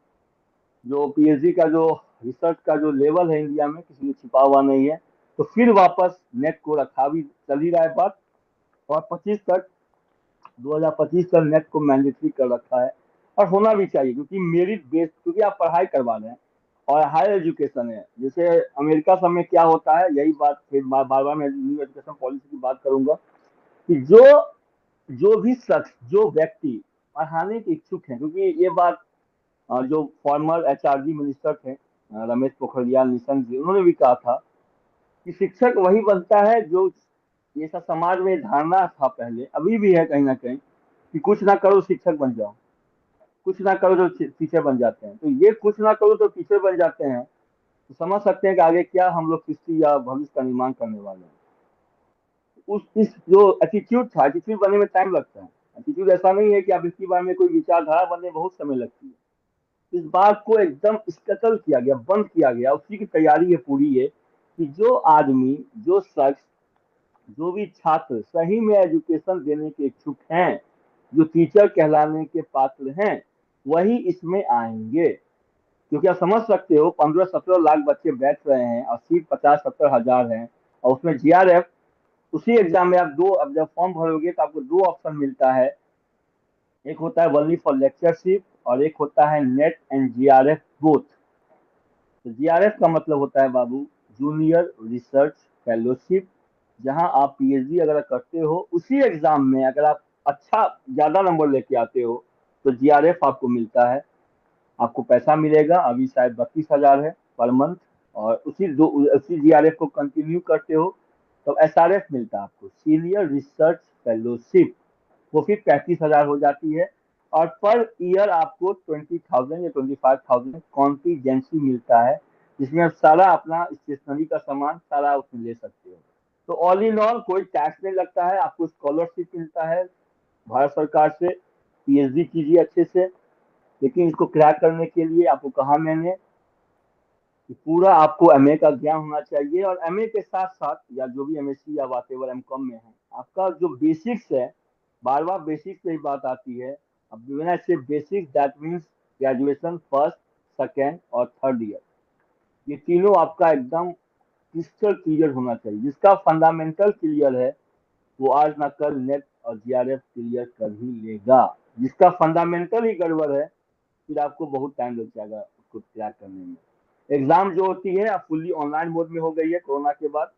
जो पीएचडी का जो रिसर्च का जो लेवल है इंडिया में किसी ने छिपा हुआ नहीं है। तो फिर वापस नेट को रखा भी चल ही रहा है बात, और 2025 तक नेट को मैंडेटरी कर रखा है। और होना भी चाहिए, क्योंकि मेरिट बेस्ड, क्योंकि आप पढ़ाई करवा रहे हैं और हायर एजुकेशन है। जैसे अमेरिका सब में क्या होता है, यही बात फिर बार बार मैं न्यू एजुकेशन पॉलिसी की बात करूंगा कि जो जो भी शख्स, जो व्यक्ति पढ़ाने के इच्छुक है, क्योंकि ये बात जो फॉर्मर एचआरडी मिनिस्टर थे रमेश पोखरियाल निशंक जी, उन्होंने भी कहा था कि शिक्षक वही बनता है जो, ये सब समाज में धारणा था पहले, अभी भी है कहीं ना कहीं, कि कुछ ना करो शिक्षक बन जाओ, कुछ ना करो तो टीचर बन जाते हैं। तो ये कुछ ना करो तो टीचर बन जाते हैं, तो समझ सकते हैं कि आगे क्या हम लोग सृष्टि या भविष्य का निर्माण करने वाले हैं। उस इस जो एटीट्यूड था, एटीट्यूड बनने में टाइम लगता है। एटीट्यूड ऐसा नहीं है कि आप इसके बारे में कोई विचारधारा बनने में बहुत समय लगती है। इस बात को एकदम स्कैटल किया गया, बंद किया गया, उसी की तैयारी है पूरी है कि जो आदमी, जो शख्स, जो भी छात्र सही में एजुकेशन देने के इच्छुक हैं, जो टीचर कहलाने के पात्र हैं, वही इसमें आएंगे। क्योंकि आप समझ सकते हो 15-17 लाख बच्चे बैठ रहे हैं और सीट 50-70 हजार है, और उसमें जीआरएफ, उसी एग्जाम में आप दो, अब जब फॉर्म भरोगे तो आपको दो ऑप्शन मिलता है। एक होता है वनली फॉर लेक्चरशिप और एक होता है नेट एंड जीआरएफ बोथ। तो जीआरएफ का मतलब होता है बाबू जूनियर रिसर्च फेलोशिप, जहां आप पीएचडी अगर करते हो उसी एग्जाम में अगर आप अच्छा ज्यादा नंबर लेके आते हो तो जीआरएफ आपको मिलता है, आपको पैसा मिलेगा। अभी शायद 32 हजार है पर मंथ, और उसी जीआरएफ को कंटिन्यू करते हो तो एसआरएफ मिलता है आपको, सीनियर रिसर्च फेलोशिप। वो फिर 35 हजार हो जाती है, और पर ईयर आपको 20,000 या 25,000 कॉन्टीजेंसी मिलता है, जिसमें आप सारा अपना स्टेशनरी का सामान सारा उसमें ले सकते हो। तो ऑल इन ऑल कोई टैक्स नहीं लगता है, आपको स्कॉलरशिप मिलता है भारत सरकार से, पीएचडी कीजिए अच्छे से। लेकिन इसको क्रैक करने के लिए आपको कहा मैंने कि पूरा आपको एमए का ज्ञान होना चाहिए, और एमए के साथ साथ या जो भी एमएससी या वाटेवर एमकॉम में है, आपका जो बेसिक्स है, बार बार बेसिक्स पे ही बात आती है। अब व्हेन आई से basics, that means graduation first, second और थर्ड ईयर, ये तीनों आपका एकदम क्रिस्टल क्लियर होना चाहिए। जिसका फंडामेंटल क्लियर है वो आज ना कल नेट और जीआरएफ क्लियर कर ही लेगा। जिसका फंडामेंटल ही गड़बड़ है, फिर आपको बहुत टाइम लग जाएगा उसको क्रैक करने में। एग्जाम जो होती है अब फुल्ली ऑनलाइन मोड में हो गई है कोरोना के बाद।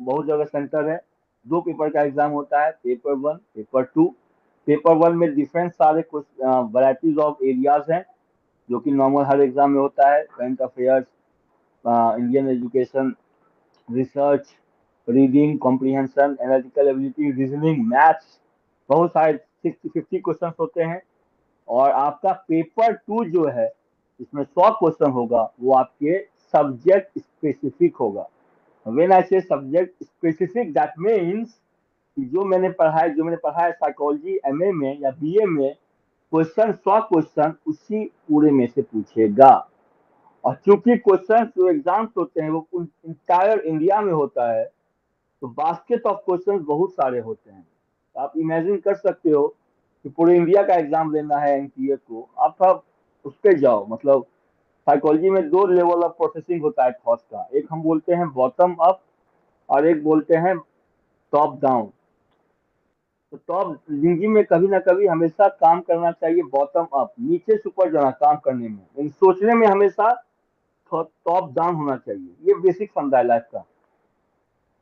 बहुत जगह सेंटर है। दो पेपर का एग्जाम होता है, paper one, paper two. Paper one में डिफरेंट सारे कुछ वैरायटीज ऑफ एरियाज हैं, जो कि नॉर्मल हर एग्जाम में होता है। Current affairs, Indian education, research, reading comprehension, analytical ability, reasoning, maths, बहुत सारे 60-50 क्वेश्चन होते हैं। और आपका पेपर टू जो है, इसमें 100 क्वेश्चन होगा, वो आपके सब्जेक्ट स्पेसिफिक होगा। व्हेन आई से सब्जेक्ट स्पेसिफिक, दैट मीन्स जो मैंने पढ़ा है साइकोलॉजी एमए में या बीए में, क्वेश्चन 100 क्वेश्चन उसी पूरे में से पूछेगा। और चूंकि क्वेश्चन जो एग्जाम्स होते हैं वो इंटायर इंडिया में होता है, तो बास्केट ऑफ क्वेश्चन बहुत सारे होते हैं। तो आप इमेजिन कर सकते हो कि पूरे इंडिया का एग्जाम लेना है एनटीए को, आप उस पर जाओ। मतलब साइकोलॉजी में दो लेवल ऑफ प्रोसेसिंग होता है थॉट का, एक हम बोलते हैं बॉटम अप और एक बोलते हैं टॉप डाउन। तो टॉप जिंदगी में कभी ना कभी हमेशा काम करना चाहिए बॉटम अप, नीचे से ऊपर जाना काम करने में, लेकिन सोचने में हमेशा टॉप डाउन होना चाहिए। ये बेसिक फंडा है लाइफ का।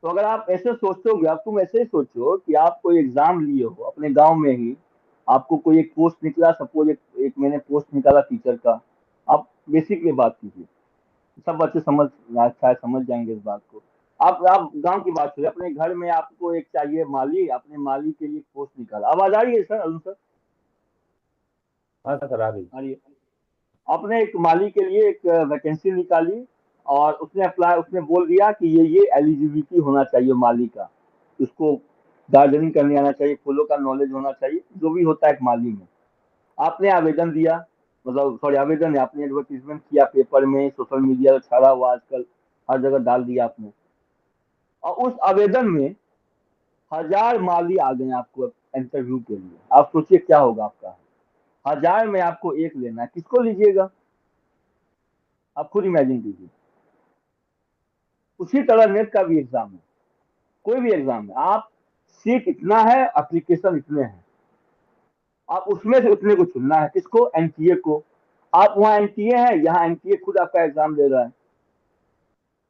तो अगर आप ऐसे सोचोगे, आप तुम ऐसे ही सोचो कि आप कोई एग्जाम लिए हो अपने गांव में ही, आपको कोई एक पोस्ट निकला, सपोज एक मैंने पोस्ट निकाला टीचर का। आप बेसिक में बात कीजिए, सब बच्चे शायद समझ जाएंगे इस बात को। आप गांव की बात करिए, अपने घर में आपको एक चाहिए माली, अपने माली के लिए पोस्ट निकाला। आवाज आ रही है सर? अरुण सर हाँ सर, आ रही। आ रही है? आपने एक माली के लिए एक वैकेंसी निकाली, और उसने बोल दिया कि ये एलिजिबिलिटी होना चाहिए माली का, उसको गार्डनिंग करने आना चाहिए, फूलों का नॉलेज होना चाहिए, जो भी होता है एक माली में। आपने आवेदन दिया, मतलब सॉरी आवेदन है, आपने एडवर्टीजमेंट किया पेपर में, सोशल मीडिया पर छाड़ा हुआ आजकल, हर जगह डाल दिया आपने। और उस आवेदन में 1000 माली आ गए आपको इंटरव्यू के लिए। आप सोचिए क्या होगा आपका। 1000 में आपको एक लेना है, किसको लीजिएगा? आप खुद इमेजिन कीजिए। उसी तरह नेट का भी एग्जाम है, कोई भी एग्जाम है, आप सीट इतना है, एप्लीकेशन इतने हैं, आप उसमें से उतने को चुनना है। किसको? एनटीए को। आप वहाँ एनटीए है, यहाँ एनटीए खुद आपका एग्जाम ले रहा है।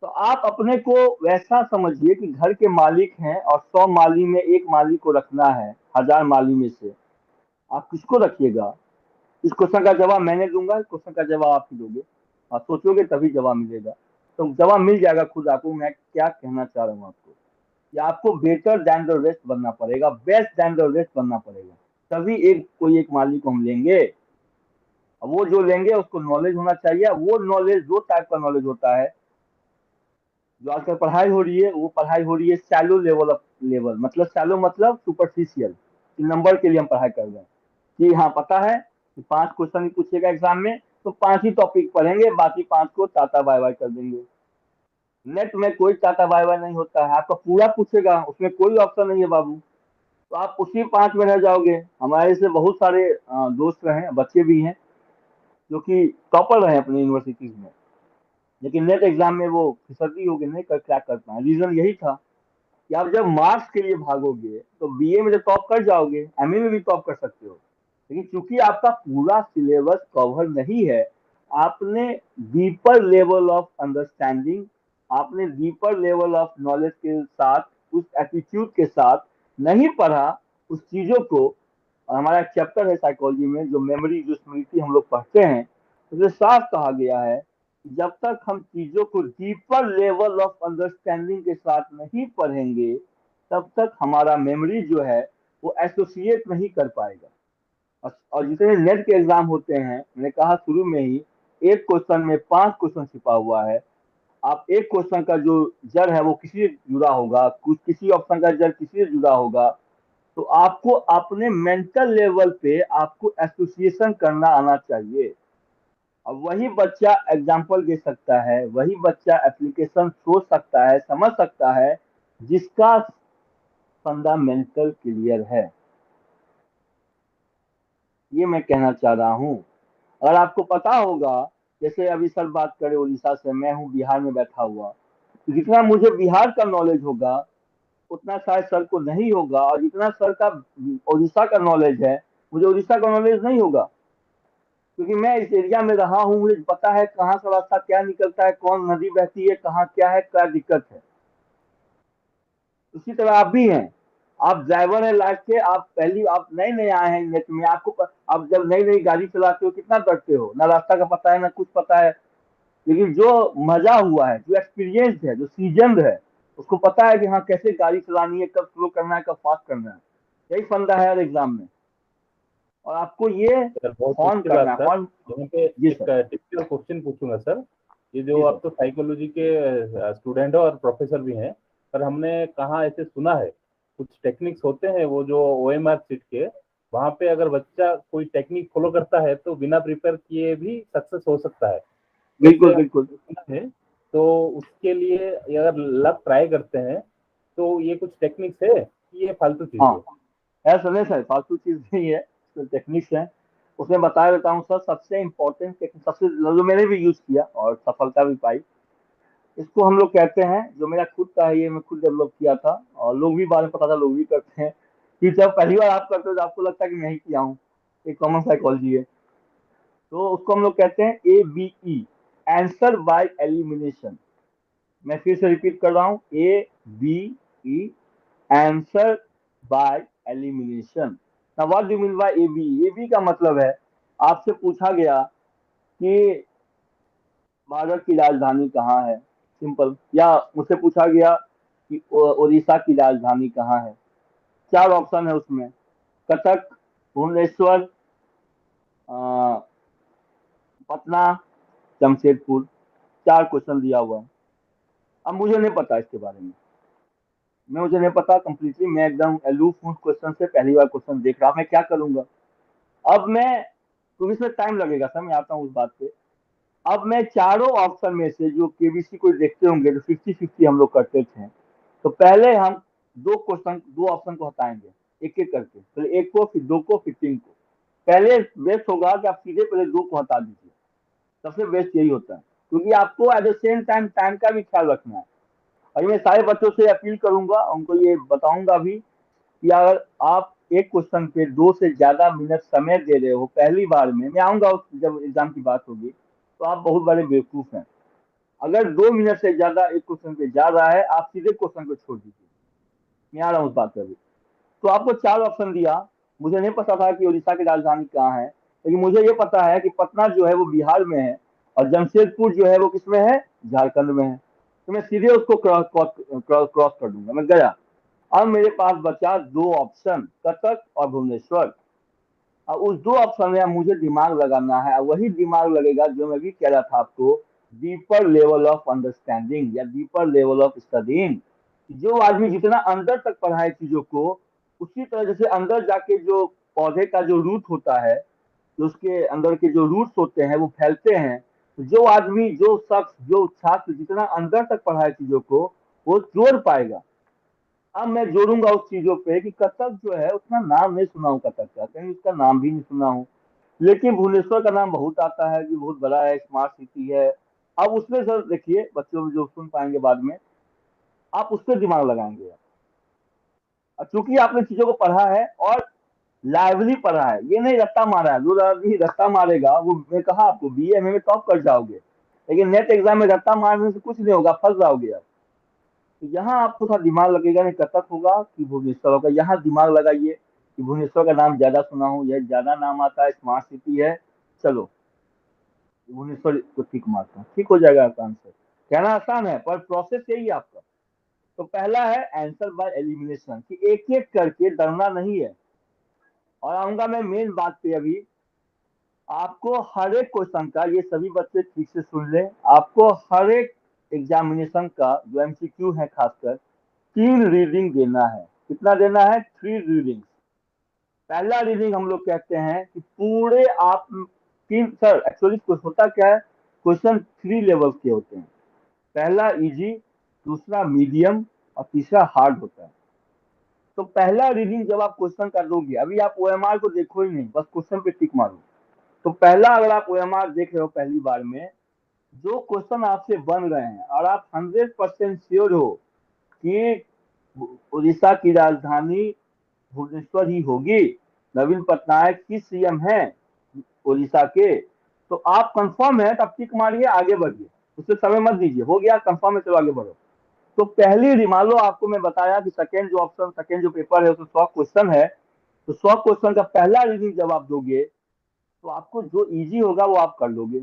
तो आप अपने को वैसा समझिए कि घर के मालिक हैं, और 100 माली में एक माली को रखना है 1000 माली में से। आप किसको रखिएगा? इस क्वेश्चन का जवाब मैंने दूंगा, इस क्वेश्चन का जवाब आप ही दोगे। आप सोचोगे तभी जवाब मिलेगा। तो जवाब मिल जाएगा खुद आपको। मैं क्या कहना चाह रहा हूँ आपको, कि आपको बेटर दैन द रेस्ट बनना पड़ेगा, बेस्ट दैन द रेस्ट बनना पड़ेगा, तभी कोई एक माली को हम लेंगे। वो जो लेंगे उसको नॉलेज होना चाहिए। वो नॉलेज दो टाइप का नॉलेज होता है। जो आजकल पढ़ाई हो रही है, वो पढ़ाई हो रही है शैलो लेवल, मतलब शैलो मतलब सुपरफिशियल, नंबर के लिए हम पढ़ाई कर रहे हैं। कि हाँ पता है कि 5 क्वेश्चन पूछेगा एग्जाम में, तो 5 ही टॉपिक पढ़ेंगे, बाकी 5 को टाटा बाय बाय कर देंगे। नेट में कोई टाटा बाय बाय नहीं होता है, आपका पूरा पूछेगा, उसमें कोई ऑप्शन नहीं है बाबू। तो आप उसी 5 में रह जाओगे। हमारे से बहुत सारे दोस्त रहे, बच्चे भी हैं, जो कि टॉपर रहे अपनी यूनिवर्सिटीज में, लेकिन नेट एग्जाम में वो फिसड्डी हो गए, नहीं कर क्रैक कर पाए। रीजन यही था कि आप जब मार्क्स के लिए भागोगे तो बीए में तो टॉप कर जाओगे, एमए में भी टॉप कर सकते हो, लेकिन चूंकि आपका पूरा सिलेबस कवर नहीं है, आपने डीपर लेवल ऑफ अंडरस्टैंडिंग, आपने डीपर लेवल ऑफ नॉलेज के साथ, उस एटीट्यूड के साथ नहीं पढ़ा उस चीजों को। और हमारा एक चैप्टर है साइकोलॉजी में, जो मेमोरी, जो स्मृति हम लोग पढ़ते हैं, उसमें साफ कहा गया है, जब तक हम चीजों को डीपर लेवल ऑफ अंडरस्टैंडिंग के साथ नहीं पढ़ेंगे, तब तक हमारा मेमोरी जो है वो एसोसिएट नहीं कर पाएगा। और जितने नेट के एग्जाम होते हैं, मैंने कहा शुरू में ही, एक क्वेश्चन में 5 क्वेश्चन छिपा हुआ है। आप एक क्वेश्चन का जो जड़ है वो किसी से जुड़ा होगा, कुछ किसी ऑप्शन का जड़ किसी से जुड़ा होगा। तो आपको अपने मेंटल लेवल पे आपको एसोसिएशन करना आना चाहिए। अब वही बच्चा एग्जाम्पल दे सकता है, वही बच्चा एप्लीकेशन सोच सकता है, समझ सकता है, जिसका फंडामेंटल क्लियर है। ये मैं कहना चाह रहा हूँ। अगर आपको पता होगा, जैसे अभी सर बात करें उड़ीसा से, मैं हूँ बिहार में बैठा हुआ, तो जितना मुझे बिहार का नॉलेज होगा उतना शायद सर को नहीं होगा, और जितना सर का उड़ीसा का नॉलेज है मुझे उड़ीसा का नॉलेज नहीं होगा, क्योंकि मैं इस एरिया में रहा हूँ, मुझे पता है कहाँ से रास्ता क्या निकलता है, कौन नदी बहती है, कहाँ क्या है, क्या दिक्कत है। उसी तरह आप भी हैं, आप ड्राइवर हैं लाइफ के, आप पहली आप नए नए आए हैं नेट में, आप जब नई नई गाड़ी चलाते हो कितना डरते हो, ना रास्ता का पता है ना कुछ पता है। लेकिन जो मजा हुआ है, जो एक्सपीरियंस है, जो सीजन है, उसको पता है कि हाँ कैसे गाड़ी चलानी है, कब स्लो करना है, कब फास्ट करना है। यही फंडा है हर एग्जाम में, और आपको ये सर बहुत हॉर्न अच्छी करना बात है, सर। हॉर्न। यहाँ पे जी एक सर। टिपिकल क्वेश्चन पूछूंगा सर। ये जो जी सर। आप तो साइकोलॉजी के स्टूडेंट हो और प्रोफेसर भी हैं, पर हमने कहाँ ऐसे सुना है कुछ टेक्निक्स होते हैं वो जो ओएमआर सीट के, वहाँ पे अगर बच्चा कोई टेक्निक फॉलो करता है तो बिना प्रिपेयर किए भी सक्सेस हो सकता है। ऐसे बिल्कुल बिल्कुल। हमने सुना है। तो उसके लिए ये अगर लक ट्राई करते हैं तो ये कुछ टेक्निक्स है कि ये फालतू चीज हाँ, है? ऐसा नहीं सर, फालतू चीज नहीं है, तो टेक्निक्स है। उसमें बता देता हूँ सर, सबसे इम्पोर्टेंट टेक्निक, सबसे जो मैंने भी यूज किया और सफलता भी पाई, इसको हम लोग कहते हैं, जो मेरा खुद का है, ये मैं खुद डेवलप किया था, और लोग भी बाद में पता था, लोग भी करते हैं, कि जब पहली बार आप करते हो तो आपको लगता है कि मैं ही किया हूँ। एक कॉमन साइकोलॉजी है। तो उसको हम लोग कहते हैं ABE, आंसर बाय एलिमिनेशन। मैं फिर से रिपीट कर रहा हूँ, ABE, answer by elimination. Now what do mean by AB? AB का मतलब है, आपसे पूछा गया कि भारत की राजधानी कहाँ है, सिंपल। या मुझसे पूछा गया कि उड़ीसा की राजधानी कहाँ है। चार ऑप्शन है उसमें, कटक, भुवनेश्वर, अ, पटना, जमशेदपुर। चार क्वेश्चन दिया हुआ है। अब मुझे नहीं पता इसके बारे में, मुझे नहीं पता कंप्लीटली, मैं एकदम अलूफ हूँ क्वेश्चन से, पहली बार क्वेश्चन देख रहा, मैं क्या करूंगा। अब मैं, क्योंकि इसमें टाइम लगेगा सर, मैं आता हूँ उस बात पे। अब मैं चारों ऑप्शन में से, जो केबीसी को देखते होंगे, जो 50-50 हम लोग करते थे, तो पहले हम दो ऑप्शन को हटाएंगे, एक एक करके, पहले एक को, फिर दो को, फिर तीन को। पहले बेस्ट होगा कि आप सीधे पहले दो को हटा दीजिए, सबसे बेस्ट यही होता है, क्योंकि आपको at the same time time का भी ख्याल रखना है। और मैं सारे बच्चों से अपील करूंगा, उनको ये बताऊंगा भी, कि अगर आप एक क्वेश्चन पे 2 से ज्यादा मिनट समय दे रहे हो पहली बार में, मैं आऊंगा जब एग्जाम की बात होगी, तो आप बहुत बड़े बेवकूफ हैं। अगर 2 मिनट से ज्यादा एक क्वेश्चन पे जा रहा है, आप सीधे क्वेश्चन को छोड़ दीजिए। मैं आ रहा हूँ उस बात पे अभी। तो आपको चार ऑप्शन दिया। मुझे नहीं पता था कि उड़ीसा की राजधानी कहाँ है, लेकिन मुझे ये पता है कि पटना जो है वो बिहार में है, और जमशेदपुर जो है वो किसमें है, झारखंड में है। तो मैं सीधे उसको क्रॉस कर दूंगा, मैं गया। अब मेरे पास बचा दो ऑप्शन, कटक और भुवनेश्वर। अब उस दो ऑप्शन में मुझे दिमाग लगाना है, वही दिमाग लगेगा जो मैं भी कह रहा था आपको, डीपर लेवल ऑफ अंडरस्टैंडिंग या डीपर लेवल ऑफ स्टडिंग। जो आदमी जितना अंदर तक पढ़ाए चीजों को, उसी तरह जैसे अंदर जाके जो पौधे का जो रूट होता है, जो उसके अंदर के जो रूट्स होते हैं वो फैलते हैं। तो जो आदमी, जो शख्स, जो छात्र जितना अंदर तक पढ़ाए चीजों को, वो जोड़ पाएगा। अब मैं जोड़ूंगा उस चीजों पे कि कथक जो है, उतना नाम नहीं सुना हूँ कथक का, कहीं उसका नाम भी नहीं सुना हूँ। लेकिन भुवनेश्वर का नाम बहुत आता है कि बहुत बड़ा है, स्मार्ट सिटी है। अब उसमें सर देखिए, बच्चों जो सुन पाएंगे बाद में, आप उस पर दिमाग लगाएंगे। अब चूंकि आपने चीजों को पढ़ा है और लाइवली पढ़ा है, ये नहीं रट्टा मारा है। जो आदमी रट्टा मारेगा, वो मैं कहा आपको BA में टॉप कर जाओगे, लेकिन नेट एग्जाम में रट्टा मारने से कुछ नहीं होगा, फंस जाओगे आप। तो यहाँ आपको थोड़ा दिमाग लगेगा, नहीं कटक होगा कि भुवनेश्वर होगा, यहाँ दिमाग लगाइए कि भुवनेश्वर का नाम ज्यादा सुना हूँ, यह ज्यादा नाम आता है, स्मार्ट सिटी है। चलो भुवनेश्वर को ठीक मारता हूँ, ठीक हो जाएगा आपका आंसर। कहना आसान है, पर प्रोसेस यही है आपका। तो पहला है आंसर बाय एलिमिनेशन, कि एक एक करके, डरना नहीं है। और आऊंगा मैं मेन बात पे अभी। आपको हर एक क्वेश्चन का, ये सभी बच्चे ठीक से सुन लें, आपको हर एक एग्जामिनेशन का जो MCQ है खासकर, 3 रीडिंग देना है। कितना देना है? 3 रीडिंग। पहला रीडिंग हम लोग कहते हैं कि पूरे आप तीन सर एक्चुअली कुछ होता क्या है, क्वेश्चन 3 लेवल के होते हैं। पहला इजी, दूसरा मीडियम और तीसरा हार्ड होता है। तो पहला रीडिंग जब आप क्वेश्चन कर लोगे, अभी आप ओएमआर को देखो ही नहीं, बस क्वेश्चन पे टिक मारो। तो पहला अगर आप ओएमआर देख रहे हो पहली बार में, जो क्वेश्चन आपसे बन रहे हैं और आप 100% श्योर हो कि उड़ीसा की राजधानी भुवनेश्वर ही होगी, नवीन पटनायक ही सीएम है उड़ीसा के, तो आप कंफर्म है, तब टिक मारिए, आगे बढ़िए, उससे समय मत दीजिए, हो गया कंफर्म है, चलो आगे बढ़ो। तो पहली मान लो आपको मैं बताया कि सेकेंड जो ऑप्शन, सेकेंड जो पेपर है उसमें 100 क्वेश्चन है, तो 100 क्वेश्चन का पहला रीडिंग जब आप दोगे तो आपको जो इजी होगा वो आप कर लोगे।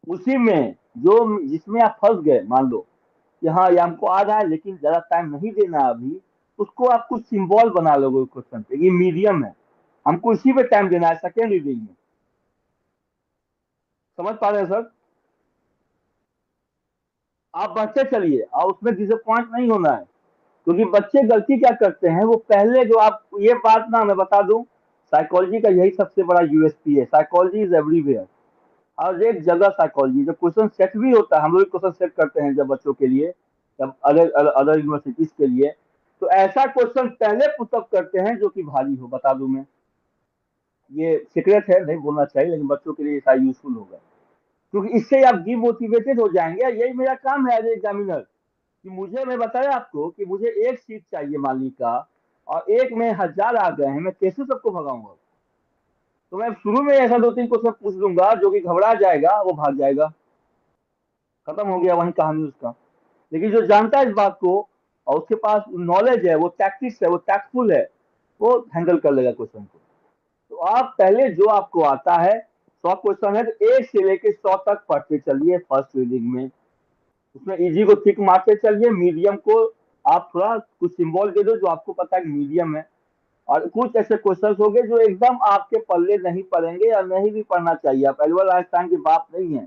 उसी में जो जिसमें आप फंस गए, मान लो कि हाँ ये हमको आ रहा है लेकिन ज्यादा टाइम नहीं देना अभी, उसको आप कुछ सिंबल बना लोगे क्वेश्चन पे, ये मीडियम है, हमको इसी पे टाइम देना है सेकेंड रीडिंग में। समझ पा रहे हैं सर? आप बढ़ते चलिए और उसमें डिसअपॉइंट नहीं होना है, क्योंकि बच्चे गलती क्या करते हैं, वो पहले जो आप ये बात ना मैं बता दूं, साइकोलॉजी का यही सबसे बड़ा यूएसपी है, साइकोलॉजी इज एवरीवेयर। और एक जगह साइकोलॉजी, जब क्वेश्चन सेट भी होता है, हम लोग क्वेश्चन सेट करते हैं जब बच्चों के लिए, जब अदर अदर यूनिवर्सिटीज के लिए, तो ऐसा क्वेश्चन पहले पुटअप करते हैं जो कि भारी हो, बता दूं मैं, ये सीक्रेट है, नहीं बोलना चाहिए, लेकिन बच्चों के लिए ऐसा यूजफुल होगा, क्योंकि इससे आप डिमोटिवेटेड हो जाएंगे। यही मेरा काम है एज एग्जामिनर, कि मुझे, मैं बताया आपको कि मुझे एक सीट चाहिए माली का, और एक में 1000 आ गए हैं, मैं कैसे सबको भगाऊंगा? तो मैं शुरू में ऐसा 2-3 क्वेश्चन पूछ दूंगा, जो कि घबरा जाएगा वो भाग जाएगा, खत्म हो गया वही कहानी उसका। लेकिन जो जानता है इस बात को और उसके पास नॉलेज है, वो टैक्टिक्स है, वो टैक्टफुल है, वो हैंडल कर लेगा क्वेश्चन को। तो आप पहले जो आपको आता है, 100 क्वेश्चन है तो 1 से लेके 100 तक पढ़ते चलिए फर्स्ट रीडिंग में। उसमें इजी को टिक मारते चलिए, मीडियम को आप थोड़ा कुछ सिंबल दे दो जो आपको पता है कि मीडियम है, और कुछ ऐसे क्वेश्चन होंगे जो एकदम आपके पल्ले नहीं पड़ेंगे और नहीं भी पढ़ना चाहिए। आप एल्बर्ट आइंस्टाइन की बात नहीं है,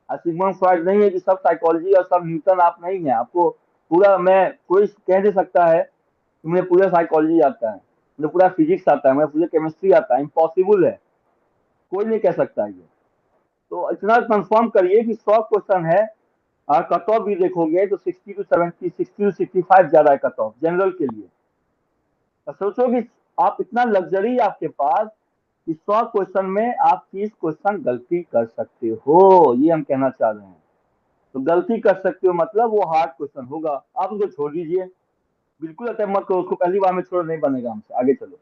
सिगमंड फ्रॉइड नहीं है कि सब साइकोलॉजी और सब न्यूटन आप नहीं है। आपको पूरा, मैं कोई कह दे सकता है कि मुझे पूरा साइकोलॉजी आता है, मुझे पूरा फिजिक्स आता है, मुझे पूरा केमिस्ट्री आता है, इम्पॉसिबल है, कोई नहीं कह सकता ये। तो इतना कंफर्म करिए कि 100 क्वेश्चन है, और कट ऑफ भी देखोगे तो 60 to 70, 60 to 65 ज्यादा है कट ऑफ जनरल के लिए। तो सोचो कि आप इतना लग्जरी आपके पास कि 100 क्वेश्चन में आप 30 क्वेश्चन गलती कर सकते हो, ये हम कहना चाह रहे हैं। तो गलती कर सकते हो मतलब वो हार्ड क्वेश्चन होगा, आप उसको छोड़ दीजिए, बिल्कुल अटेम्प्ट मत करो उसको, पहली बार में छोड़ नहीं बनेगा हमसे, आगे चलो।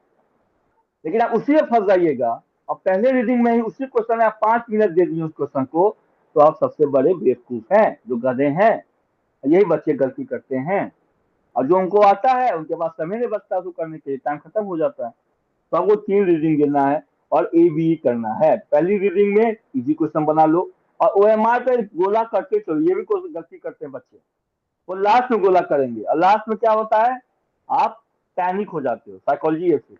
लेकिन आप उसी में फंस जाइएगा, अब पहले रीडिंग में ही उसी क्वेश्चन में आप 5 मिनट दे दिए उस क्वेश्चन को, तो आप सबसे बड़े बेवकूफ हैं, जो गधे हैं, यही बच्चे गलती करते हैं। और जो उनको आता है उनके पास समय नहीं बचता उसको करने के लिए, टाइम खत्म हो जाता है। तो आपको 3 रीडिंग देना है और ए बी करना है। पहली रीडिंग में इजी क्वेश्चन बना लो और ओएमआर पे गोला करते चलो, ये भी कोई गलती करते हैं बच्चे, वो लास्ट में गोला करेंगे और लास्ट में क्या होता है, आप पैनिक हो जाते हो, साइकोलॉजी ऐसे।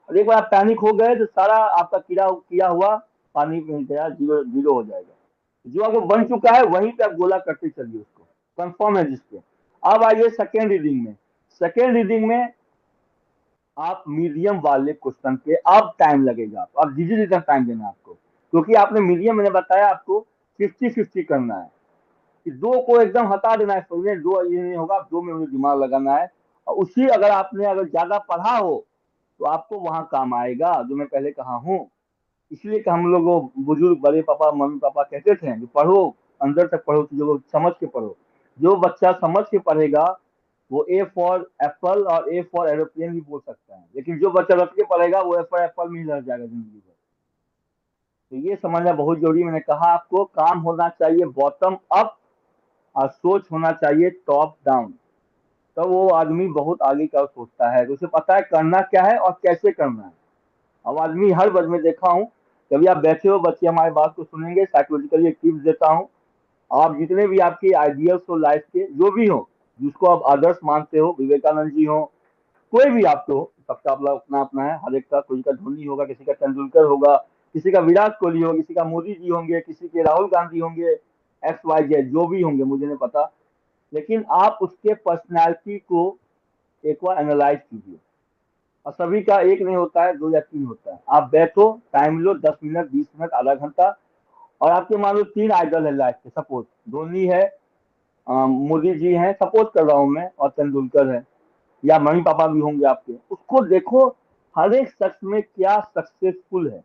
और एक बार आप पैनिक हो गए तो सारा आपका किया किया हुआ पानी में गया, जीरो जीरो हो जाएगा। जो आपको बन चुका है वहीं पे आप गोला करते चलिए उसको, कंफर्म है जिसपे। अब आइए सेकेंड रीडिंग में। सेकेंड रीडिंग में आप मीडियम वाले क्वेश्चन पे अब टाइम लगेगा, अब डिजिटल टाइम देना आपको, क्योंकि आपने मीडियम, मैंने बताया आपको 50-50 करना है, कि 2 को एकदम हटा देना है, समझे, 2 ये नहीं होगा, 2 में मुझे दिमाग लगाना है। और उसी अगर आपने अगर ज्यादा पढ़ा हो तो आपको वहां काम आएगा, जो मैं पहले कहा हूँ। इसलिए कि हम लोग बुजुर्ग बड़े पापा मम्मी पापा कहते थे कि पढ़ो, अंदर तक पढ़ो, चीजों को समझ के पढ़ो। जो बच्चा समझ के पढ़ेगा वो ए फॉर एप्पल और ए फॉर एरोप्लेन भी बोल सकता है, लेकिन जो बच्चा रट के पढ़ेगा वो ए फॉर एप्पल में ही रह जाएगा जिंदगी भर। तो ये समझना बहुत जरूरी, मैंने कहा आपको काम होना चाहिए बॉटम अप और सोच होना चाहिए टॉप डाउन। तो वो आदमी बहुत आगे का सोचता है, तो उसे पता है करना क्या है और कैसे करना है। अब आदमी हर वर्ग में देखा हूँ, कभी आप बैठे हो बच्चे हमारे बात को सुनेंगे, साइकोलॉजिकली एक टिप्स देता हूँ, आप जितने भी आपके आइडियल्स हो लाइफ के, जो भी हो, जिसको आप आदर्श मानते हो, विवेकानंद जी हो, कोई भी आपको, सबका अपना अपना अपना है, हर एक का, कोई का धोनी होगा, किसी का तेंदुलकर होगा, किसी का विराट कोहली होगा, किसी का मोदी जी होंगे, किसी के राहुल गांधी होंगे, XYZ जो भी होंगे मुझे नहीं पता, लेकिन आप उसके पर्सनैलिटी को एक बार एनालाइज कीजिए। और सभी का एक नहीं होता है, 2 या 3 होता है। आप बैठो, टाइम लो, 10 मिनट, 20 मिनट, आधा घंटा, और आपके मान लो 3 आइडल है लाइफ के, सपोज धोनी है, मोदी जी हैं, सपोज कर रहा हूँ मैं, और तेंदुलकर है, या मम्मी पापा भी होंगे आपके। उसको देखो, हर एक शख्स में क्या सक्सेसफुल है,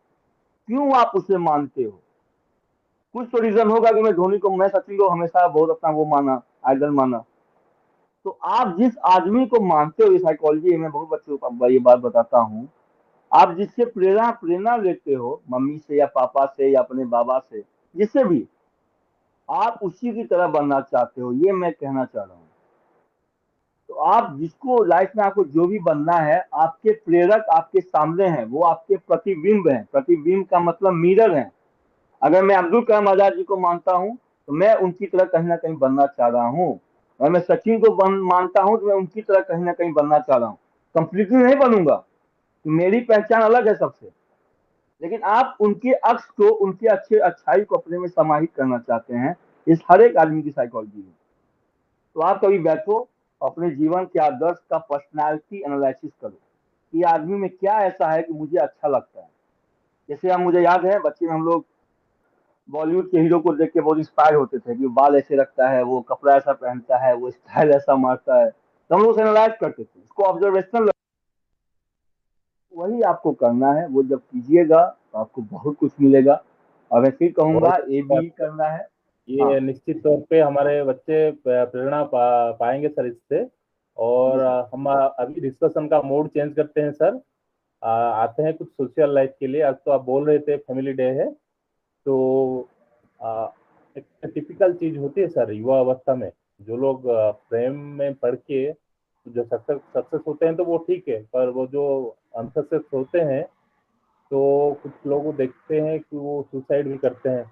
क्यों आप उसे मानते हो। कुछ तो रीजन होगा कि मैं धोनी को, मैं सचिन को हमेशा बहुत अपना वो माना, आइडल माना। तो आप जिस आदमी को मानते हो, ये साइकोलॉजी में बहुत बच्चों को ये बात बताता हूँ, आप जिससे प्रेरणा प्रेरणा लेते हो, मम्मी से या पापा से या अपने बाबा से, जिससे भी, आप उसी की तरह बनना चाहते हो, ये मैं कहना चाह रहा हूँ। तो आप जिसको लाइफ में, आपको जो भी बनना है, आपके प्रेरक आपके सामने हैं, वो आपके प्रतिबिंब हैं। प्रतिबिंब का मतलब मिरर है। अगर मैं अब्दुल कलाम आजाद जी को मानता हूँ, तो मैं उनकी तरह कहीं ना कहीं बनना चाह रहा हूँ। अगर मैं सचिन को मानता हूँ, तो मैं उनकी तरह कहीं ना कहीं बनना चाह रहा हूँ। कंप्लीटली नहीं बनूंगा, तो मेरी पहचान अलग है सबसे, लेकिन आप उनके अक्स को, उनके अच्छे अच्छाई को अपने में समाहित करना चाहते हैं। इस हर एक आदमी की साइकोलॉजी है। तो आप कभी बैठो, अपने जीवन के आदर्श का पर्सनालिटी एनालिसिस करो कि आदमी में क्या ऐसा है कि मुझे अच्छा लगता है। जैसे हम, मुझे याद है बच्चे में हम लोग बॉलीवुड के हीरो को देख के बहुत इंस्पायर होते थे कि बाल ऐसे रखता है, वो कपड़ा ऐसा पहनता है, वो स्टाइल ऐसा मारता है, तो हम लोग एनालाइज करते थे, उसको ऑब्जर्वेशनल। वही आपको करना है, वो जब कीजिएगा तो आपको बहुत कुछ मिलेगा। और मैं फिर कहूंगा, बहुत ये अच्छी बात भी है। करना है। हाँ ये निश्चित तौर पे हमारे बच्चे प्रेरणा पाएंगे सर इससे। और जी सर। हम अभी डिस्कशन का मोड चेंज करते हैं सर। आते हैं कुछ सोशल लाइफ के लिए। आज तो आप बोल रहे थे फैमिली डे है, तो आ, एक टिपिकल चीज होती है सर युवा अवस्था में। जो लोग प्रेम में पड़ के जो सक्सेस सक्सेस होते हैं तो वो ठीक है, पर वो जो अनसक्सेस होते हैं तो कुछ लोग देखते हैं कि वो सुसाइड भी करते हैं,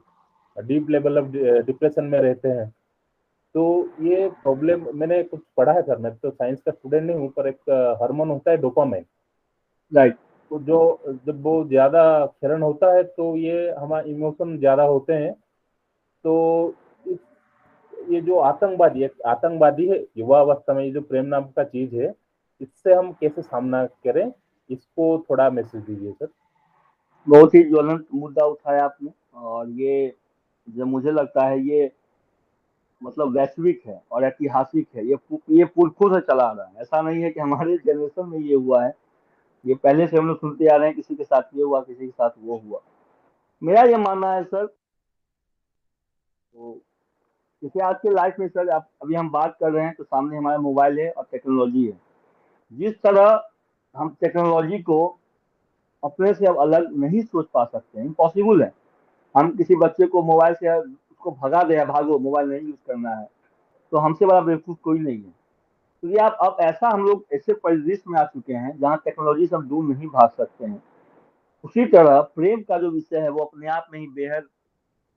डीप लेवल ऑफ डिप्रेशन में रहते हैं। तो ये प्रॉब्लम मैंने कुछ पढ़ा है सर। मैं तो साइंस का स्टूडेंट नहीं हूँ, पर एक हार्मोन होता है डोपामाइन। राइट। तो जो जब वो ज्यादा क्षरण होता है तो ये हमारे इमोशन ज्यादा होते हैं। तो इस ये जो आतंकवादी है युवा अवस्था में, ये जो प्रेम नाम का चीज है, इससे हम कैसे सामना करें, इसको थोड़ा मैसेज दीजिए सर। बहुत ही ज्वलंत मुद्दा उठाया आपने। और ये, जो मुझे लगता है, ये मतलब वैश्विक है और ऐतिहासिक है। ये पुरखों से चला आ रहा है, ऐसा नहीं है कि हमारे जनरेशन में ये हुआ है। ये पहले से हम लोग सुनते आ रहे हैं, किसी के साथ ये हुआ, किसी के साथ वो हुआ। मेरा ये मानना है सर, तो जैसे आज के लाइफ में सर, आप अभी हम बात कर रहे हैं तो सामने हमारा मोबाइल है और टेक्नोलॉजी है। जिस तरह हम टेक्नोलॉजी को अपने से अब अलग नहीं सोच पा सकते हैं, इम्पॉसिबल है। हम किसी बच्चे को मोबाइल से उसको भगा दे, भागो मोबाइल नहीं यूज करना है, तो हमसे बड़ा बेवकूफ कोई नहीं है। तो ये आप, अब ऐसा हम लोग ऐसे परिदृश्य में आ चुके हैं जहाँ टेक्नोलॉजी से हम दूर नहीं भाग सकते हैं। उसी तरह प्रेम का जो विषय है, वो अपने आप में ही बेहद,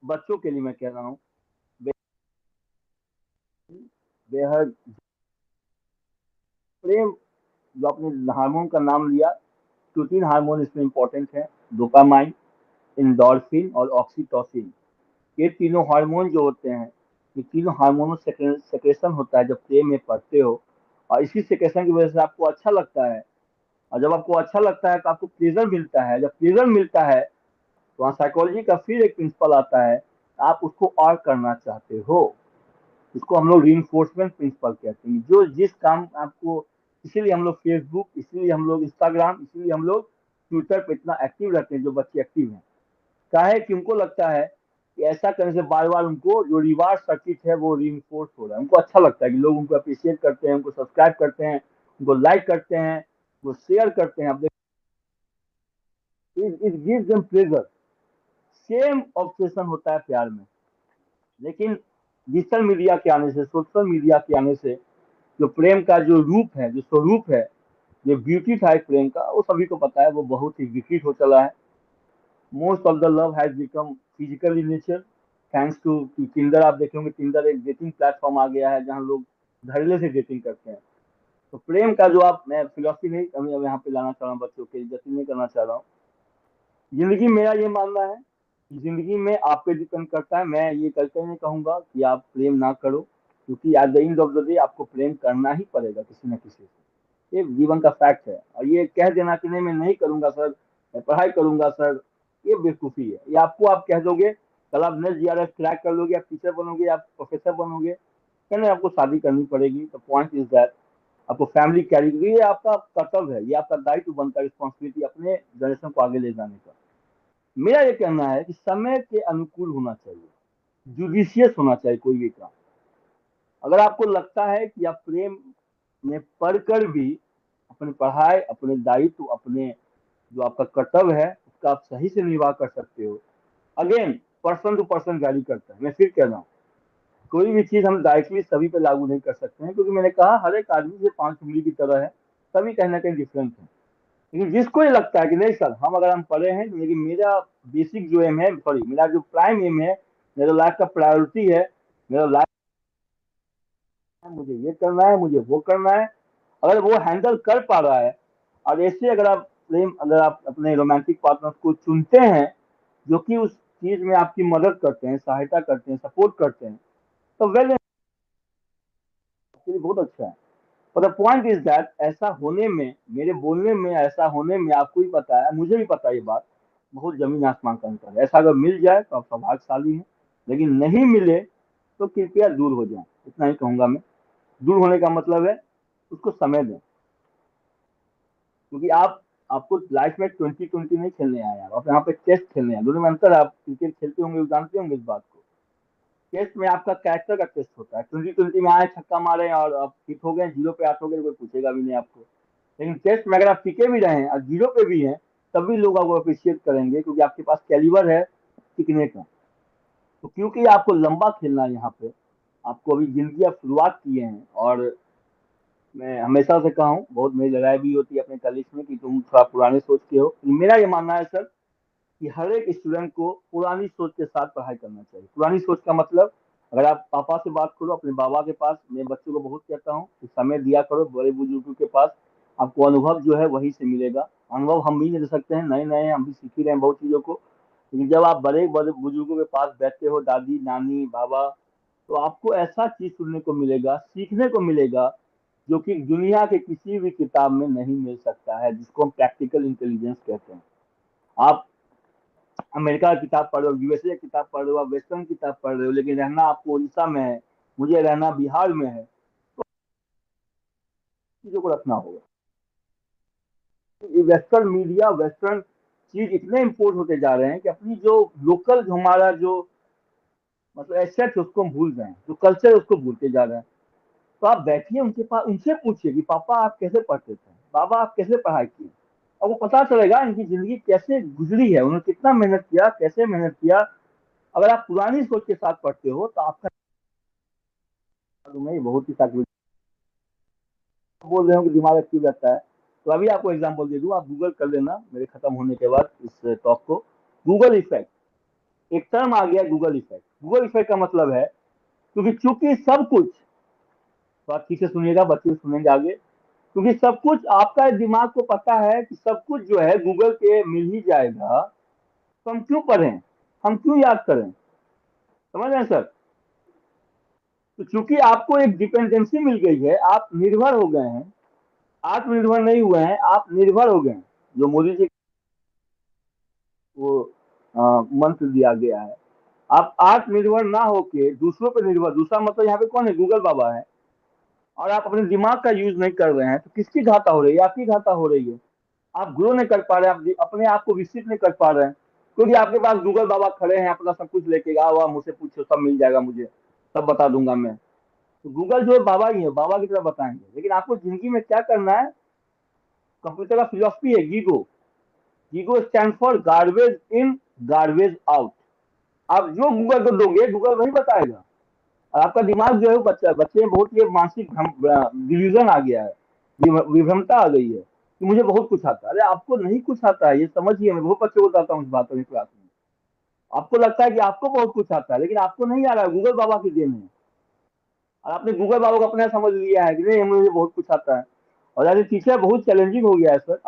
बच्चों के लिए मैं कह रहा हूँ, बेहद प्रेम, जो आपने हार्मोन का नाम लिया, तो 3 हार्मोन इसमें इंपॉर्टेंट है: डोपामाइन, इंडोर्फिन और ऑक्सीटोसिन। ये तीनों हार्मोन जो होते हैं, ये तीनों हार्मोनों सेक्रेशन होता है जब प्रेम में पड़ते हो। और इसी सेक्रेशन की वजह से आपको अच्छा लगता है। और जब आपको अच्छा लगता है तो आपको प्लेजर मिलता है। जब प्लेजर मिलता है, तो वहाँ साइकोलॉजी का फिर एक प्रिंसिपल आता है, आप उसको और करना चाहते हो। इसको हम लोग रीइंफोर्समेंट प्रिंसिपल कहते हैं। जो जिस काम आपको, इसीलिए हम लोग फेसबुक, इसीलिए हम लोग इंस्टाग्राम, इसीलिए हम लोग ट्विटर पे इतना एक्टिव रहते हैं, जो बच्चे एक्टिव हैं। क्या है कि उनको लगता है कि ऐसा करने से बार बार उनको जो रिवार्ड सर्किट है वो रीइंफोर्स हो रहा है। उनको अच्छा लगता है कि लोग उनको अप्रिशिएट करते हैं, उनको सब्सक्राइब करते हैं, उनको लाइक करते हैं, वो शेयर करते हैं। अब it gives them pleasure. Same obsession होता है प्यार में। लेकिन डिजिटल मीडिया के आने से, सोशल मीडिया के आने से, जो प्रेम का जो रूप है, जो स्वरूप है, जो ब्यूटी था एक प्रेम का, वो सभी को पता है, वो बहुत ही विकृत हो चला है। Most of the love has become physical in nature, thanks to Tinder. आप देखेंगे टिंडर एक डेटिंग प्लेटफॉर्म आ गया है जहां लोग धड़ल्ले से डेटिंग करते हैं। तो प्रेम का जो आप, मैं फिलोसफी नहीं अभी अब यहाँ पे लाना चाह रहा हूँ, बच्चों के इज्जत नहीं करना चाह रहा हूँ। जिंदगी, मेरा ये मानना है कि जिंदगी में आप पे डिपेंड करता है। मैं ये करके नहीं कहूंगा कि आप प्रेम ना करो, क्योंकि eight the end of the day आपको प्रेम करना ही पड़ेगा किसी न किसी से। ये जीवन का फैक्ट है। और ये कह देना कि नहीं मैं नहीं करूंगा सर, मैं पढ़ाई करूंगा सर, ये बेवकूफ़ी है। ये आपको आप कह दोगे, कल आप नेक्स्ट जीआरएफ क्रैक कर लोगे, आप टीचर बनोगे, आप प्रोफेसर बनोगे, कहना आपको शादी करनी पड़ेगी। तो पॉइंट इज दैट आपको फैमिली कैरी, ये आपका कर्तव्य है, ये आपका दायित्व बनता है, रिस्पॉन्सिबिलिटी अपने जनरेशन को आगे ले जाने का। मेरा ये कहना है कि समय के अनुकूल होना चाहिए, जुडिशियस होना चाहिए कोई भी काम। अगर आपको लगता है कि आप प्रेम में पढ़कर भी अपनी पढ़ाई, अपने दायित्व, अपने जो आपका कर्तव्य है उसका आप सही से निर्वाह कर सकते हो, again person to person vary करता है। मैं फिर कह रहा हूँ, कोई भी चीज हम डायरेक्टली सभी पे लागू नहीं कर सकते हैं, क्योंकि मैंने कहा हर एक आदमी से 5 उंगली की तरह है, सभी कहीं ना कहीं डिफरेंट है। लेकिन जिसको ये लगता है कि नहीं सर हम अगर हम पढ़े हैं, लेकिन मेरा बेसिक जो एम है, सॉरी मेरा जो प्राइम एम है, मेरा लाइफ का प्रायोरिटी है, मेरा लाइफ मुझे ये करना है, मुझे वो करना है, अगर वो हैंडल कर पा रहा है, और ऐसे अगर आप प्रेम, अगर आप अपने रोमांटिक पार्टनर को चुनते हैं जो कि उस चीज में आपकी मदद करते हैं, सहायता करते हैं, सपोर्ट करते हैं, तो वेल बहुत अच्छा है। पर द पॉइंट इज दैट ऐसा होने में, मेरे बोलने में ऐसा होने में, आपको भी पता है, मुझे भी पता है, ये बात बहुत जमीन आसमान का अंतर है। ऐसा अगर मिल जाए तो आप सौभाग्यशाली हैं, लेकिन नहीं मिले तो कृपया दूर हो जाए, इतना ही कहूंगा मैं। दूर होने का मतलब है उसको समय दें, क्योंकि आप, आपको लाइफ में 2020 नहीं खेलने आए आप यहाँ पे टेस्ट खेलने आए। दोनों में अंतर है, आप क्रिकेट खेलते होंगे, जानते होंगे इस बात को। टेस्ट में आपका कैरेक्टर का टेस्ट होता है। 2020 में आए, छक्का मारे और आप फिट हो गए, 0 पे आउट हो गए, कोई पूछेगा भी नहीं आपको। लेकिन टेस्ट में अगर आप टिके भी रहे हैं और 0 पे भी हैं, तब भी लोग आपको अप्रिशिएट करेंगे, क्योंकि आपके पास कैलिबर है टिकने का। तो क्योंकि आपको लंबा खेलना है यहाँ पे, आपको अभी जिंदगी आप शुरुआत किए हैं, और मैं हमेशा से कहा हूँ, बहुत मेरी लड़ाई भी होती है अपने कलीग्स में कि तुम थोड़ा पुराने सोच के हो। मेरा ये मानना है सर कि हर एक स्टूडेंट को पुरानी सोच के साथ पढ़ाई करना चाहिए। पुरानी सोच का मतलब, अगर आप पापा से बात करो, अपने बाबा के पास, मैं बच्चों को बहुत कहता हूँ कि समय दिया करो बड़े बुजुर्गों के पास, आपको अनुभव जो है वहीं से मिलेगा। अनुभव हम भी नहीं दे सकते हैं, नए नए हम भी सीख ही रहे हैं बहुत चीज़ों को। लेकिन जब आप बड़े बड़े बुजुर्गों के पास बैठते हो, दादी नानी बाबा, तो आपको ऐसा चीज सुनने को मिलेगा, सीखने को मिलेगा, जो कि दुनिया के किसी भी किताब में नहीं मिल सकता है, जिसको हम प्रैक्टिकल इंटेलिजेंस कहते हैं। आप अमेरिका की किताब पढ़ रहे हो, यूएसए की किताब पढ़ रहे हो, आप वेस्टर्न किताब पढ़ रहे हो, लेकिन रहना आपको उड़ीसा में है, मुझे रहना बिहार में है, तो चीजों को रखना होगा। वेस्टर्न मीडिया, वेस्टर्न चीज इतने इम्पोर्ट होते जा रहे हैं कि अपनी जो लोकल, जो हमारा जो मतलब एसेट है उसको हम भूल रहे हैं, जो कल्चर है उसको भूलते जा रहे हैं। तो आप बैठिए उनके पास, उनसे पूछिए कि पापा आप कैसे पढ़ते थे, बाबा आप कैसे पढ़ाई की, और वो पता चलेगा इनकी जिंदगी कैसे गुजरी है, उन्होंने कितना मेहनत किया, कैसे मेहनत किया। अगर आप पुरानी सोच के साथ पढ़ते हो तो आपका में बहुत ही तकलीफ, बोल रहे हो कि दिमाग एक्टिव रहता है। तो अभी आपको एग्जांपल दे दूं, आप गूगल कर लेना मेरे खत्म होने के बाद इस टॉक को। गूगल इफेक्ट, एक टर्म आ गया गूगल इफेक्ट। गूगल इफेक्ट का मतलब है, क्योंकि चूंकि सब कुछ, तो आप ठीक से सुनिएगा, बच्चे सुनेंगे आगे, क्योंकि सब कुछ आपका दिमाग को पता है कि सब कुछ जो है गूगल पे मिल ही जाएगा, तो हम क्यों पढ़ें, हम क्यों याद करें, समझ रहे हैं सर। तो चूंकि आपको एक डिपेंडेंसी मिल गई है, आप निर्भर हो गए हैं, आत्मनिर्भर नहीं हुए हैं, आप निर्भर हो गए हैं। जो मोदी जी को मंत्र दिया गया है, आप आत्मनिर्भर ना होके दूसरों पर निर्भर, दूसरा मतलब यहाँ पे कौन है, गूगल बाबा है, और आप अपने दिमाग का यूज नहीं कर रहे हैं, तो किसकी घाटा हो रही है, आपकी घाटा हो रही है। आप ग्रो नहीं कर पा रहे हैं, आप अपने आप को विकसित नहीं कर पा रहे हैं, क्योंकि आपके पास गूगल बाबा खड़े हैं, अपना सब कुछ लेके आओ, आप मुझसे पूछो सब मिल जाएगा, मुझे सब बता दूंगा मैं। तो गूगल जो है बाबा ही है, बाबा की तरह बताएंगे। लेकिन आपको जिंदगी में क्या करना है, कंप्यूटर का फिलोसफी है GIGO. GIGO stand for garbage in garbage out. आप जो गूगल को दोगे गूगल वही बताएगा। और आपका दिमाग जो है, बच्चा बच्चे में बहुत ये मानसिक डिवीजन आ गया है, विभ्रमता आ गई है कि मुझे बहुत कुछ आता है। अरे आपको नहीं कुछ आता है, ये समझिए। मैं बहुत बच्चों को बताता हूँ इस बात में क्लास में। आपको लगता है कि आपको बहुत कुछ आता है, लेकिन आपको नहीं आ रहा है, गूगल बाबा की देन है। और आपने गूगल बाबा को अपना समझ लिया है कि नहीं मुझे बहुत कुछ आता है। और एज ए टीचर बहुत चैलेंजिंग हो गया है सर।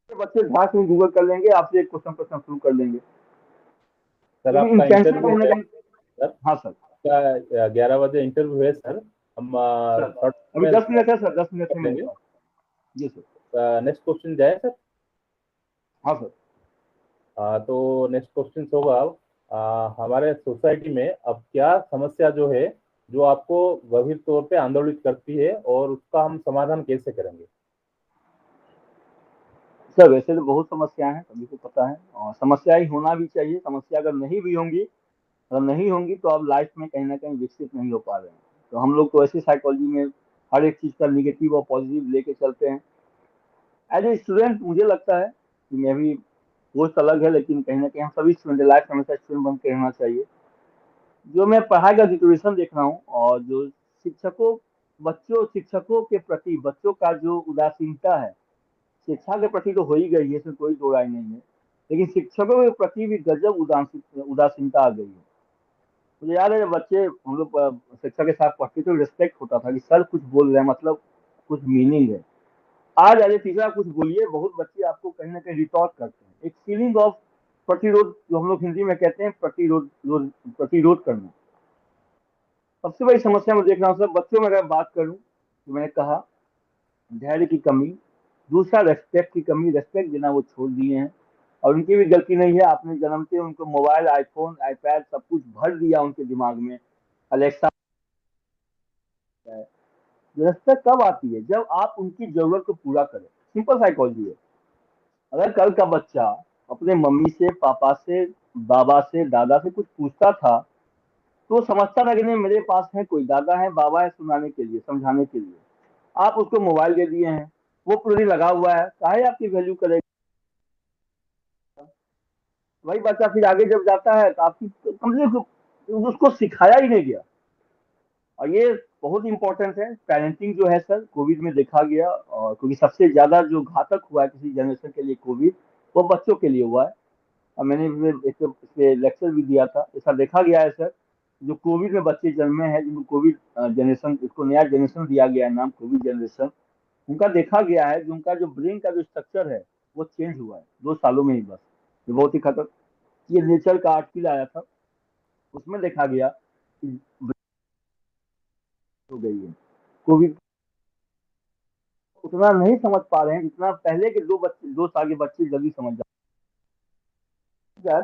बच्चे ध्यान में गूगल कर लेंगे, आपसे एक क्वेश्चन प्रश्न शुरू कर लेंगे, सर क्योंकि आपका इंटेंशन इंटरव्यू कहीं ना है कहीं। सर, हाँ सर। आपका 11 बजे इंटरव्यू है सर, हम सर थर्ड अभी में 10 मिनट है सर, 10 मिनट है मेरे लेंगे। पास। जी सर। नेक्स्ट क्वेश्चन जाए सर। हाँ सर। तो नेक्स्ट क्वेश्चन होगा, हमारे सोसाइटी में अब क्या समस्या जो है, जो आपको गंभीर तौर पे आंदोलित करती है, और उसका हम समाधान कैसे करेंगे? सर वैसे तो बहुत समस्याएं हैं, सभी को पता है, और समस्याएं होना भी चाहिए। समस्या अगर नहीं भी होंगी, अगर नहीं होंगी तो आप लाइफ में कहीं ना कहीं विकसित नहीं हो पा रहे हैं। तो हम लोग तो ऐसी साइकोलॉजी में हर एक चीज का निगेटिव और पॉजिटिव लेके चलते हैं। एज ए स्टूडेंट मुझे लगता है कि मैं भी, पोस्ट अलग है लेकिन कहीं ना कहीं हम सभी स्टूडेंट लाइफ में हमेशा स्टूडेंट बन के रहना चाहिए। जो मैं पढ़ाई का सिचुएशन देख रहा हूँ, और जो शिक्षकों, बच्चों शिक्षकों के प्रति बच्चों का जो उदासीनता है, शिक्षा के प्रति तो हो ही गई है, इसमें कोई दो राय नहीं है, लेकिन शिक्षकों के प्रति भी गजब उदासीनता आ गई है। मुझे याद है जब बच्चे हम लोग शिक्षक के साथ पढ़ते थे, रिस्पेक्ट होता था कि सर कुछ बोल रहे हैं, मतलब कुछ मीनिंग है। आज आज तीसरा कुछ बोलिए, बहुत बच्चे आपको कहीं ना कहीं रिटॉर्ट करते हैं। एक फीलिंग ऑफ प्रतिरोध, जो हम लोग हिंदी में कहते हैं प्रतिरोध करना। सबसे बड़ी समस्या मैं देख रहा हूँ सर, बच्चों में अगर बात करूँ तो मैंने कहा धैर्य की कमी, दूसरा रेस्पेक्ट की कमी, रेस्पेक्ट देना वो छोड़ दिए हैं। और उनकी भी गलती नहीं है, आपने जन्मते उनको मोबाइल, आईफोन, आईपैड सब कुछ भर दिया उनके दिमाग में, अलेक्सा है। रेस्पेक्ट कब आती है? जब आप उनकी जरूरत को पूरा करें। सिंपल साइकोलॉजी है। अगर कल का बच्चा अपने मम्मी से, पापा से, बाबा से, दादा से कुछ पूछता था, तो वो समझता था कि नहीं मेरे पास है, कोई दादा है, बाबा है सुनाने के लिए, समझाने के लिए। आप उसको मोबाइल दे दिए हैं, वो पूरी लगा हुआ है, चाहे आपकी वैल्यू करेगा। वही बच्चा फिर आगे जब जाता है तो आपकी कम से कम उसको सिखाया ही नहीं गया। और ये बहुत इंपॉर्टेंट है, पेरेंटिंग जो है सर, कोविड में देखा गया। और क्योंकि सबसे ज्यादा जो घातक हुआ है किसी जनरेशन के लिए कोविड, वो बच्चों के लिए हुआ है। और मैंने इस पे लेक्चर भी दिया था। ऐसा देखा गया है सर, जो कोविड में बच्चे जन्मे हैं, जिनको कोविड जनरेशन, इसको नया जनरेशन दिया गया है नाम कोविड जनरेशन, उनका देखा गया है जो उनका जो ब्रेन का जो स्ट्रक्चर है वो चेंज हुआ है 2 सालों में ही बस। ये बहुत ही खतर, ये नेचर का आर्टिकल आया था, उसमें देखा गया कि हो गई है कोविड। उतना नहीं समझ पा रहे हैं जितना पहले के 2 साल के बच्चे जल्दी समझ जाते,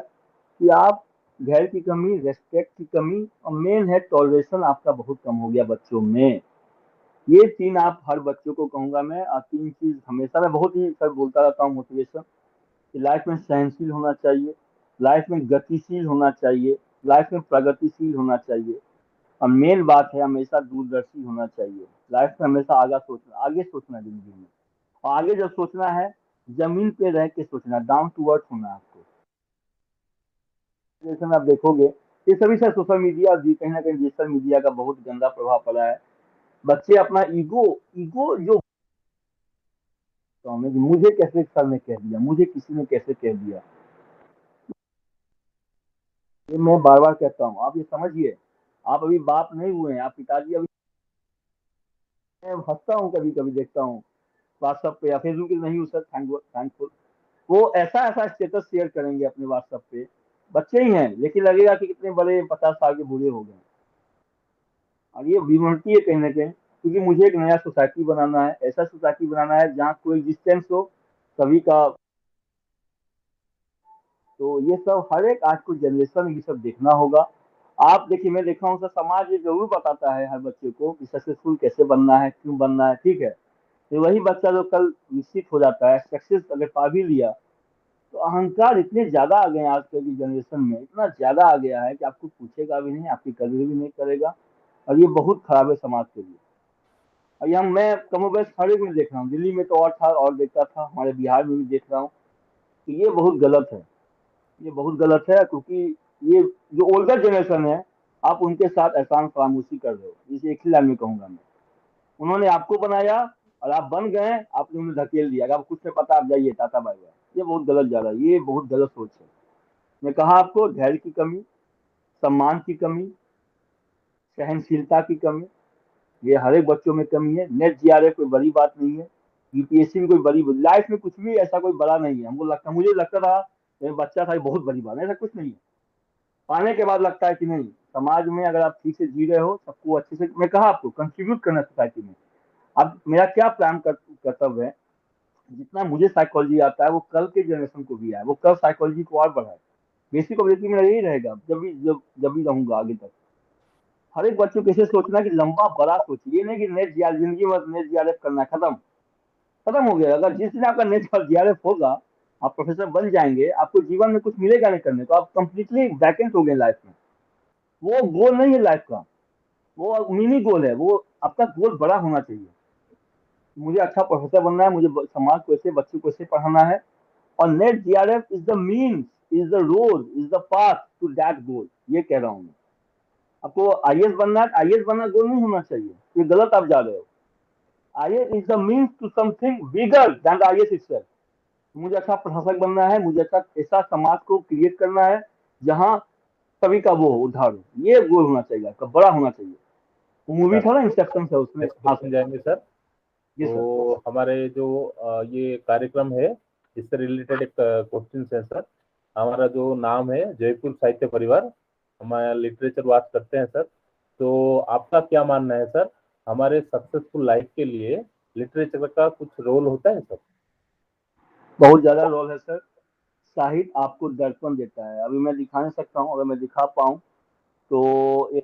कि आप धैर्य की कमी, रेस्पेक्ट की कमी, और मेन है टॉलरेशन आपका बहुत कम हो गया बच्चों में। ये 3 आप हर बच्चों को कहूंगा मैं। और 3 चीज हमेशा मैं बहुत ही सर बोलता रहता हूँ, मोटिवेशन, कि लाइफ में सहनशील होना चाहिए, लाइफ में गतिशील होना चाहिए, लाइफ में प्रगतिशील होना चाहिए, और मेन बात है हमेशा दूरदर्शी होना चाहिए। लाइफ में हमेशा आगे सोचना जिंदगी में। और आगे जब सोचना है, जमीन पे रह के सोचना, डाउन टू अर्थ होना है आपको। जैसे में आप देखोगे, ये सभी सर सोशल मीडिया, कहीं ना कहीं डिजिटल मीडिया का बहुत गंदा प्रभाव पड़ा है। बच्चे अपना ईगो, ईगो जो कि मुझे कैसे सर ने कह दिया, मुझे किसी ने कैसे कह दिया, ये मैं बार बार कहता हूँ, आप ये समझिए। आप अभी बाप नहीं हुए हैं, आप पिताजी अभी। मैं हंसता हूँ कभी कभी, देखता हूँ व्हाट्सएप पे या फेसबुक पे, नहीं हूँ सर, थैंकफुल। वो ऐसा ऐसा स्टेटस शेयर करेंगे अपने व्हाट्सएप पे, बच्चे ही हैं लेकिन लगेगा कि कितने बड़े 50 साल के बूढ़े हो गए। और ये विमोहित है कहीं ना कहीं, क्योंकि मुझे एक नया सोसाइटी बनाना है, ऐसा सोसाइटी बनाना है जहाँ कोई एग्जिस्टेंस हो सभी का। तो ये सब हर एक आज को जनरेशन ये सब देखना होगा। आप देखिए, मैं देखा हूँ सर, समाज ये जरूर बताता है हर बच्चे को कि सक्सेसफुल कैसे बनना है, क्यों बनना है, ठीक है। तो वही बच्चा जो कल विकसित हो जाता है, सक्सेस अगर पा भी लिया, तो अहंकार इतने ज्यादा आ गए हैं आजकल की जनरेशन में, इतना ज्यादा आ गया है कि आपको पूछेगा भी नहीं, आपकी कदर भी नहीं करेगा। और ये बहुत खराब है समाज के लिए। और यहाँ मैं कमोबेश हर एक में देख रहा हूँ, दिल्ली में तो और था, और देखता था, हमारे बिहार में भी देख रहा हूँ कि ये बहुत गलत है। ये बहुत गलत है, क्योंकि ये जो ओल्डर जनरेशन है, आप उनके साथ एहसान फरामोशी कर रहे हो। इसे एक ही लाइन में कहूंगा मैं, उन्होंने आपको बनाया और आप बन गए, आपने उन्हें धकेल दिया, अब कुछ नहीं पता, आप जाइए, टाटा बाय बाय। ये बहुत गलत जा रहा है, ये बहुत गलत सोच है। मैं कहा आपको, धैर्य की कमी, सम्मान की कमी, सहनशीलता की कमी, ये हर एक बच्चों में कमी है। नेट जीआरएफ कोई बड़ी बात नहीं है, यूपीएससी भी कोई बड़ी, लाइफ में कुछ भी ऐसा कोई बड़ा नहीं है। हमको लगता, मुझे लगता था मैं बच्चा था, बहुत बड़ी बात है, ऐसा कुछ नहीं है। पाने के बाद लगता है कि नहीं, समाज में अगर आप ठीक से जी रहे हो, सबको अच्छे से, मैं कहा आपको कंट्रीब्यूट करना सोसाइटी में। अब मेरा क्या प्लान कर्तव्य है, जितना मुझे साइकोलॉजी आता है वो कल के जनरेशन को भी आए, वो कल साइकोलॉजी को और बढ़ाए। बेसिक ऑब्जेक्टिव मेरा यही रहेगा, जब भी रहूंगा आगे तक। हर एक बच्चों को ऐसे सोचना कि लंबा बड़ा सोचिए, ये नहीं कि नेट जीआर जिंदगी में नेट जीआरएफ करना है, खत्म खत्म हो गया। अगर जिस दिन आपका नेट जीआरएफ होगा, आप प्रोफेसर बन जाएंगे, आपको जीवन में कुछ मिलेगा नहीं करने को, आप कंप्लीटली वैकेंट हो गए लाइफ में। वो गोल नहीं है लाइफ का, वो मिनी गोल है। वो आपका गोल बड़ा होना चाहिए। मुझे अच्छा प्रोफेसर बनना है, मुझे समाज को ऐसे, बच्चों को ऐसे पढ़ाना है। और NET JRF is the means, is the road, is the path to that goal, ये कह रहा हूँ मैं। आपको आईएएस बनना है, आईएएस बनना गोल नहीं होना चाहिए, ये गलत आप जा रहे हो। IAS is the means to something bigger than IAS itself. मुझे अच्छा प्रशासक बनना है, मुझे अच्छा ऐसा समाज को क्रिएट करना है जहाँ सभी का वो उद्धार हो, ये गोल होना चाहिए आपका, बड़ा होना चाहिए। वो मूवी सर था ना इंसेप्शन से, उसमें। नेक्स्ट हाँ क्वेश्चन सर। जाएंगे सर। जी सर। तो हमारे जो ये कार्यक्रम है, इससे रिलेटेड एक क्वेश्चन है सर। हमारा जो नाम है जयपुर साहित्य परिवार, हमारा लिटरेचर वाच करते हैं सर। तो आपका क्या मानना है सर, हमारे सक्सेसफुल लाइफ के लिए लिटरेचर का कुछ रोल होता है सर? बहुत ज्यादा रोल है सर। साहित्य आपको दर्पण देता है। अभी मैं दिखा नहीं सकता हूँ, अगर मैं दिखा पाऊँ तो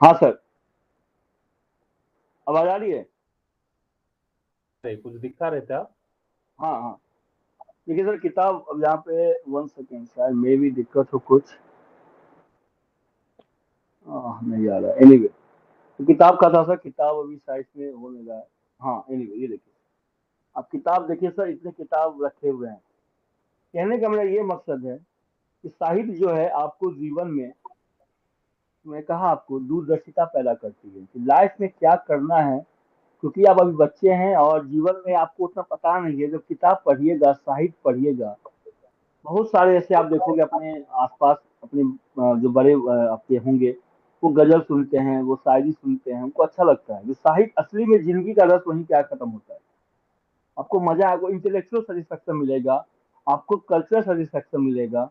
हाँ सर, आवाज आ रही है? नहीं, कुछ दिखा रहे थे आप? हाँ हाँ। देखिए सर, किताब, अब यहाँ पे 1 सेकेंड, शायद मे भी दिक्कत हो कुछ। नहीं आ रहा, एनीवे। तो किताब का था सर, किताब अभी साइज में होने लगा है। हाँ एनीवे, ये देखिए। अब किताब देखिए सर, इतने किताब रखे हुए हैं। कहने का मेरा ये मकसद है कि साहित्य जो है आपको जीवन में, मैं कहा आपको, दूरदर्शिता पैदा करती है कि लाइफ में क्या करना है। क्योंकि आप अभी बच्चे हैं और जीवन में आपको उतना पता नहीं है। जब किताब पढ़िएगा, साहित्य पढ़िएगा, बहुत सारे ऐसे आप देखोगे अपने आसपास, अपने जो बड़े आपके होंगे, वो गजल सुनते हैं, वो शायरी सुनते हैं, उनको अच्छा लगता है। जो साहित्य असली में जिंदगी का रस वहीं क्या खत्म होता है। आपको मजा, आपको इंटेलेक्चुअल सेटिस्फेक्शन मिलेगा, आपको कल्चरल सेटिस्फेक्शन मिलेगा।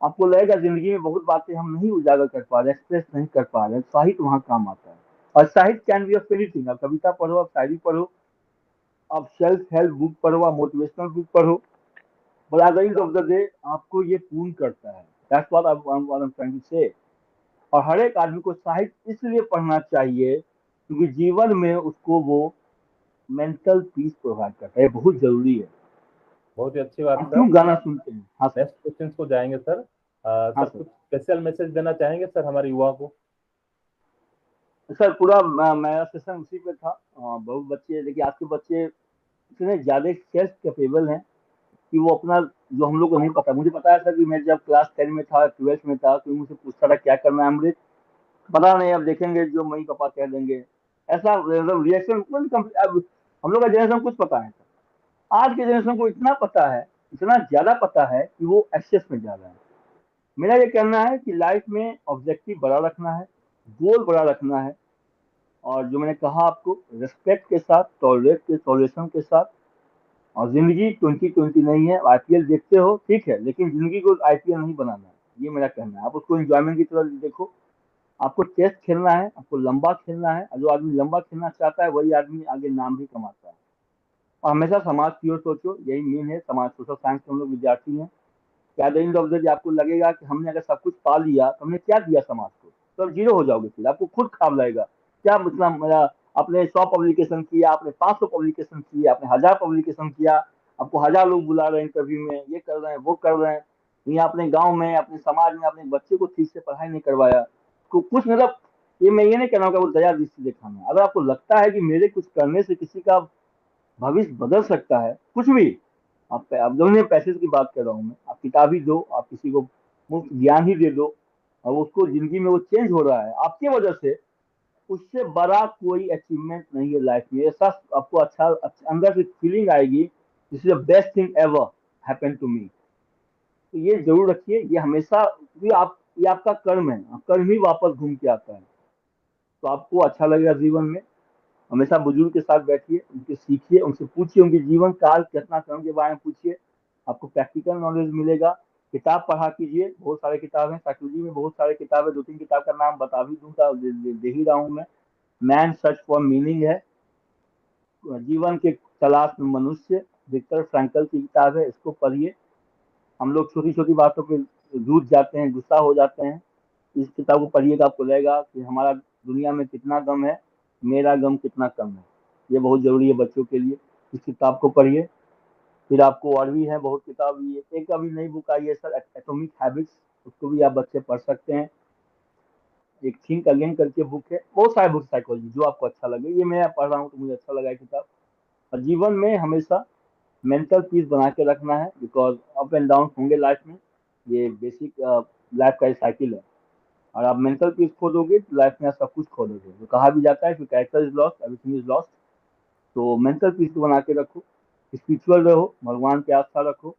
आपको लगेगा जिंदगी में बहुत बातें हम नहीं उजागर कर पा रहे, एक्सप्रेस नहीं कर पा रहे, साहित्य वहाँ काम आता है। और साहित्य कैन बी ऑफ एनीथिंग। आप कविता पढ़ो, आप शायरी पढ़ो, आप सेल्फ हेल्प बुक पढ़ो, आप मोटिवेशनल बुक पढ़ो, but at the end of the day आपको ये पूर्ण करता है। That's what I am trying to say. और हर एक आदमी को साहित्य इसलिए पढ़ना चाहिए क्योंकि जीवन में उसको वो मेंटल पीस प्रोवाइड करता है, बहुत जरूरी है। बहुत ही अच्छी बात आप सर। क्यों गाना सुनते हैं? हाँ सर। नेक्स्ट क्वेश्चन को जाएंगे सर। हाँ सर सर। कुछ स्पेशल मैसेज देना चाहेंगे सर हमारे युवा को? सर पूरा मेरा सेशन उसी पे था। बहुत बच्चे, देखिए आज के बच्चे इतने ज्यादा सेल्फ कैपेबल हैं कि वो अपना, जो हम लोग को नहीं पता, मुझे पता है सर कि मैं जब क्लास 10 में था, 12th में था, तो मुझसे पूछता था क्या करना है अमृत, पता नहीं, अब देखेंगे जो मम्मी पापा कह देंगे। ऐसा मतलब रिएक्शन। अब हम लोग का जनरेशन कुछ पता है सर। आज के जनरेशन को इतना पता है, इतना ज्यादा पता है कि वो एक्सेस में जा रहा है। मेरा ये कहना है कि लाइफ में ऑब्जेक्टिव बड़ा रखना है, गोल बड़ा रखना है। और जो मैंने कहा आपको, रिस्पेक्ट के साथ, टॉलरेशन के साथ। और जिंदगी 2020 नहीं है। आईपीएल देखते हो ठीक है, लेकिन जिंदगी को आईपीएल नहीं बनाना है, ये मेरा कहना है। आप उसको एंजॉयमेंट की तरह देखो। आपको टेस्ट खेलना है, आपको लंबा खेलना है, और जो आदमी लंबा खेलना चाहता है वही आदमी आगे नाम भी कमाता है। और हमेशा समाज की ओर सोचो, यही मेन है। समाज, सोशल साइंस के हम लोग विद्यार्थी हैं। क्या the end of the day आपको लगेगा कि हमने अगर सब कुछ पा लिया तो हमने क्या दिया समाज को, तो आप जीरो हो जाओगे। फिर आपको खुद खराब लगेगा, क्या मतलब मेरा, आपने 100 पब्लिकेशन किया, आपने 500 पब्लिकेशन किए, आपने 1000 पब्लिकेशन किया, आपको 1000 लोग बुला रहे हैं इंटरव्यू में, ये कर रहे हैं, वो कर रहे हैं, यहाँ अपने गांव में, अपने समाज में अपने बच्चे को ठीक से पढ़ाई नहीं करवाया, कुछ मतलब। ये मैं ये नहीं कह रहा हूँ कि वो दया दृष्टि दिखाना। अगर आपको लगता है कि मेरे कुछ करने से किसी का भविष्य बदल सकता है, कुछ भी, आप दोनों पैसे की बात कर रहा हूँ मैं, आप किताब ही दो, आप किसी को मुफ्त ज्ञान ही दे दो, और उसको जिंदगी में वो चेंज हो रहा है आपकी वजह से, उससे बड़ा कोई अचीवमेंट नहीं है लाइफ में। ऐसा आपको अंदर से फीलिंग आएगी, this is the best thing ever happen to me. तो ये जरूर रखिए, ये हमेशा, ये आपका कर्म है, कर्म ही वापस घूम के आता है। तो आपको अच्छा लगेगा जीवन में। हमेशा बुजुर्ग के साथ बैठिए, उनसे सीखिए, उनसे पूछिए, उनके जीवन काल घटनाक्रम के बारे में पूछिए, आपको प्रैक्टिकल नॉलेज मिलेगा। किताब पढ़ा कीजिए, बहुत सारे किताब हैं साइकोलॉजी में, बहुत सारे किताब है, 2-3 किताब का नाम बता भी दूंगा, दे ही रहा हूँ मैं। मैन सर्च फॉर मीनिंग है, जीवन के तलाश में मनुष्य, विक्टर फ्रैंकल की किताब है, इसको पढ़िए। हम लोग छोटी छोटी बातों पे रूठ जाते हैं, गुस्सा हो जाते हैं, इस किताब को पढ़िएगा, आपको लगेगा कि हमारा दुनिया में कितना गम है, मेरा गम कितना कम है। ये बहुत जरूरी है बच्चों के लिए, इस किताब को पढ़िए। फिर आपको और भी है बहुत किताब, ये एक अभी नई बुक आई है सर, एटॉमिक हैबिट्स, उसको भी आप बच्चे पढ़ सकते हैं। एक थिंक अगेन करके बुक है, बहुत सारे बुक साइकोलॉजी जो आपको अच्छा लगे, ये मैं पढ़ रहा हूँ तो मुझे अच्छा लगा है किताब। और जीवन में हमेशा मेंटल पीस बना के रखना है, बिकॉज अप एंड डाउन होंगे लाइफ में, ये बेसिक लाइफ का साइकिल है। और आप मेंटल पीस खो दोगे तो लाइफ में आप सब कुछ खो दोगे। तो कहा भी जाता है कि character is lost, everything is lost. तो मेंटल पीस को बना के रखो, स्पिरिचुअल रहो, भगवान पे आस्था रखो,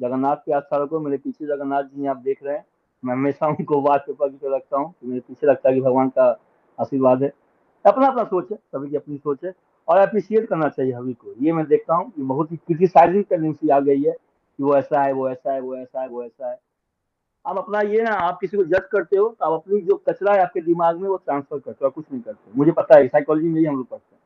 जगन्नाथ पे आस्था रखो। मेरे पीछे जगन्नाथ जी आप देख रहे हैं, मैं हमेशा उनको वाद पेपर पे रखता हूँ, तो मेरे पीछे लगता है कि भगवान का आशीर्वाद है। अपना अपना सोच है, सभी की अपनी सोच है, और अप्रिशिएट करना चाहिए सभी को। ये मैं देखता हूँ कि बहुत ही क्रिटिसाइजिंग टेंडेंसी आ गई है कि वो ऐसा है, वो ऐसा है, वो ऐसा है, वो ऐसा है। आप अपना ये ना, आप किसी को जज करते हो तो आप अपनी जो कचरा है आपके दिमाग में वो ट्रांसफर करते हो, कुछ नहीं करते। मुझे पता है साइकोलॉजी में ही हम लोग करते हैं।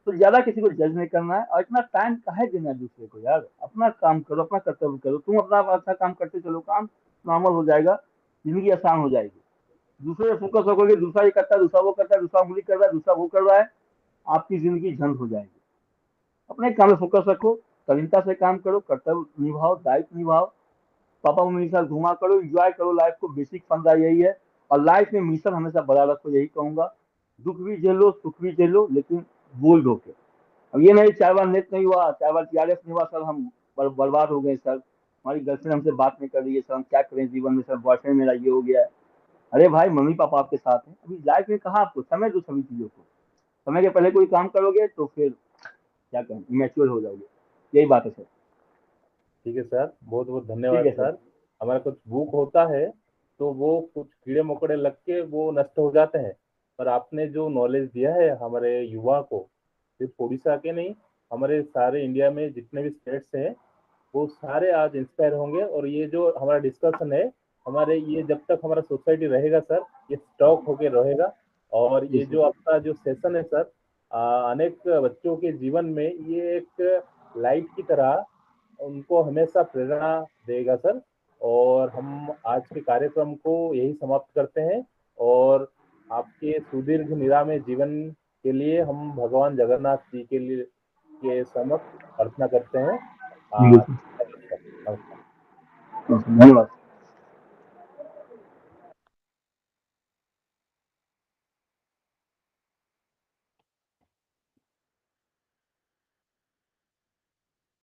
तो ज्यादा किसी को जज नहीं करना है, और इतना टाइम काहे देना है दूसरे को यार। अपना काम करो, अपना कर्तव्य करो, तुम अपना अच्छा काम करते चलो, काम नॉर्मल हो जाएगा, जिंदगी आसान हो जाएगी। दूसरे पे फोकस रखोगे, दूसरा ये करता है, दूसरा वो करता है, दूसरा उंगली कर रहा है, दूसरा वो कर रहा है, आपकी जिंदगी झंड हो जाएगी। अपने काम में फोकस रखो, तरीका से काम करो, कर्तव्य निभाओ, दायित्व निभाओ, पापा मम्मी के साथ घुमा करो, एंजॉय करो लाइफ को। बेसिक फंडा यही है। और लाइफ में मिशन हमेशा बड़ा रखो, यही कहूंगा। दुख भी झेलो, सुख भी झेलो, लेकिन बोल्ड होके। अब ये नहीं 4 बार नेट नहीं हुआ, 4 बार TRF नहीं हुआ सर, हम बर्बाद हो गए सर, हमारी गर्लफ्रेंड हमसे बात नहीं कर रही है सर, हम क्या करें जीवन में सर, बॉयफ्रेंड मेरा ये हो गया है। अरे भाई, मम्मी पापा आपके साथ हैं अभी लाइफ में, कहा आपको समय दो सभी चीजों को। समय के पहले कोई काम करोगे तो फिर क्या कहें, इमेच्योर हो जाओगे। यही बात है सर। ठीक है सर, बहुत बहुत ठीक धन्यवाद है सर। सर। हमारा कुछ बुक होता है तो वो कुछ कीड़े मकोड़े लग के वो नष्ट हो जाते हैं, पर आपने जो नॉलेज दिया है हमारे युवा को, सिर्फ उड़ीसा के नहीं, हमारे सारे इंडिया में जितने भी स्टेट्स हैं वो सारे आज इंस्पायर होंगे। और ये जो हमारा डिस्कशन है, हमारे ये जब तक हमारा सोसाइटी रहेगा सर, ये स्टॉक होके रहेगा। और जी ये सर। जो आपका जो सेशन है सर, अनेक बच्चों के जीवन में ये एक लाइट की तरह उनको हमेशा प्रेरणा देगा सर। और हम आज के कार्यक्रम को यही समाप्त करते हैं, और आपके सुदीर्घ निरामय जीवन के लिए हम भगवान जगन्नाथ जी के लिए के समक्ष प्रार्थना करते हैं। बिल्कुल। नमस्कार। धन्यवाद।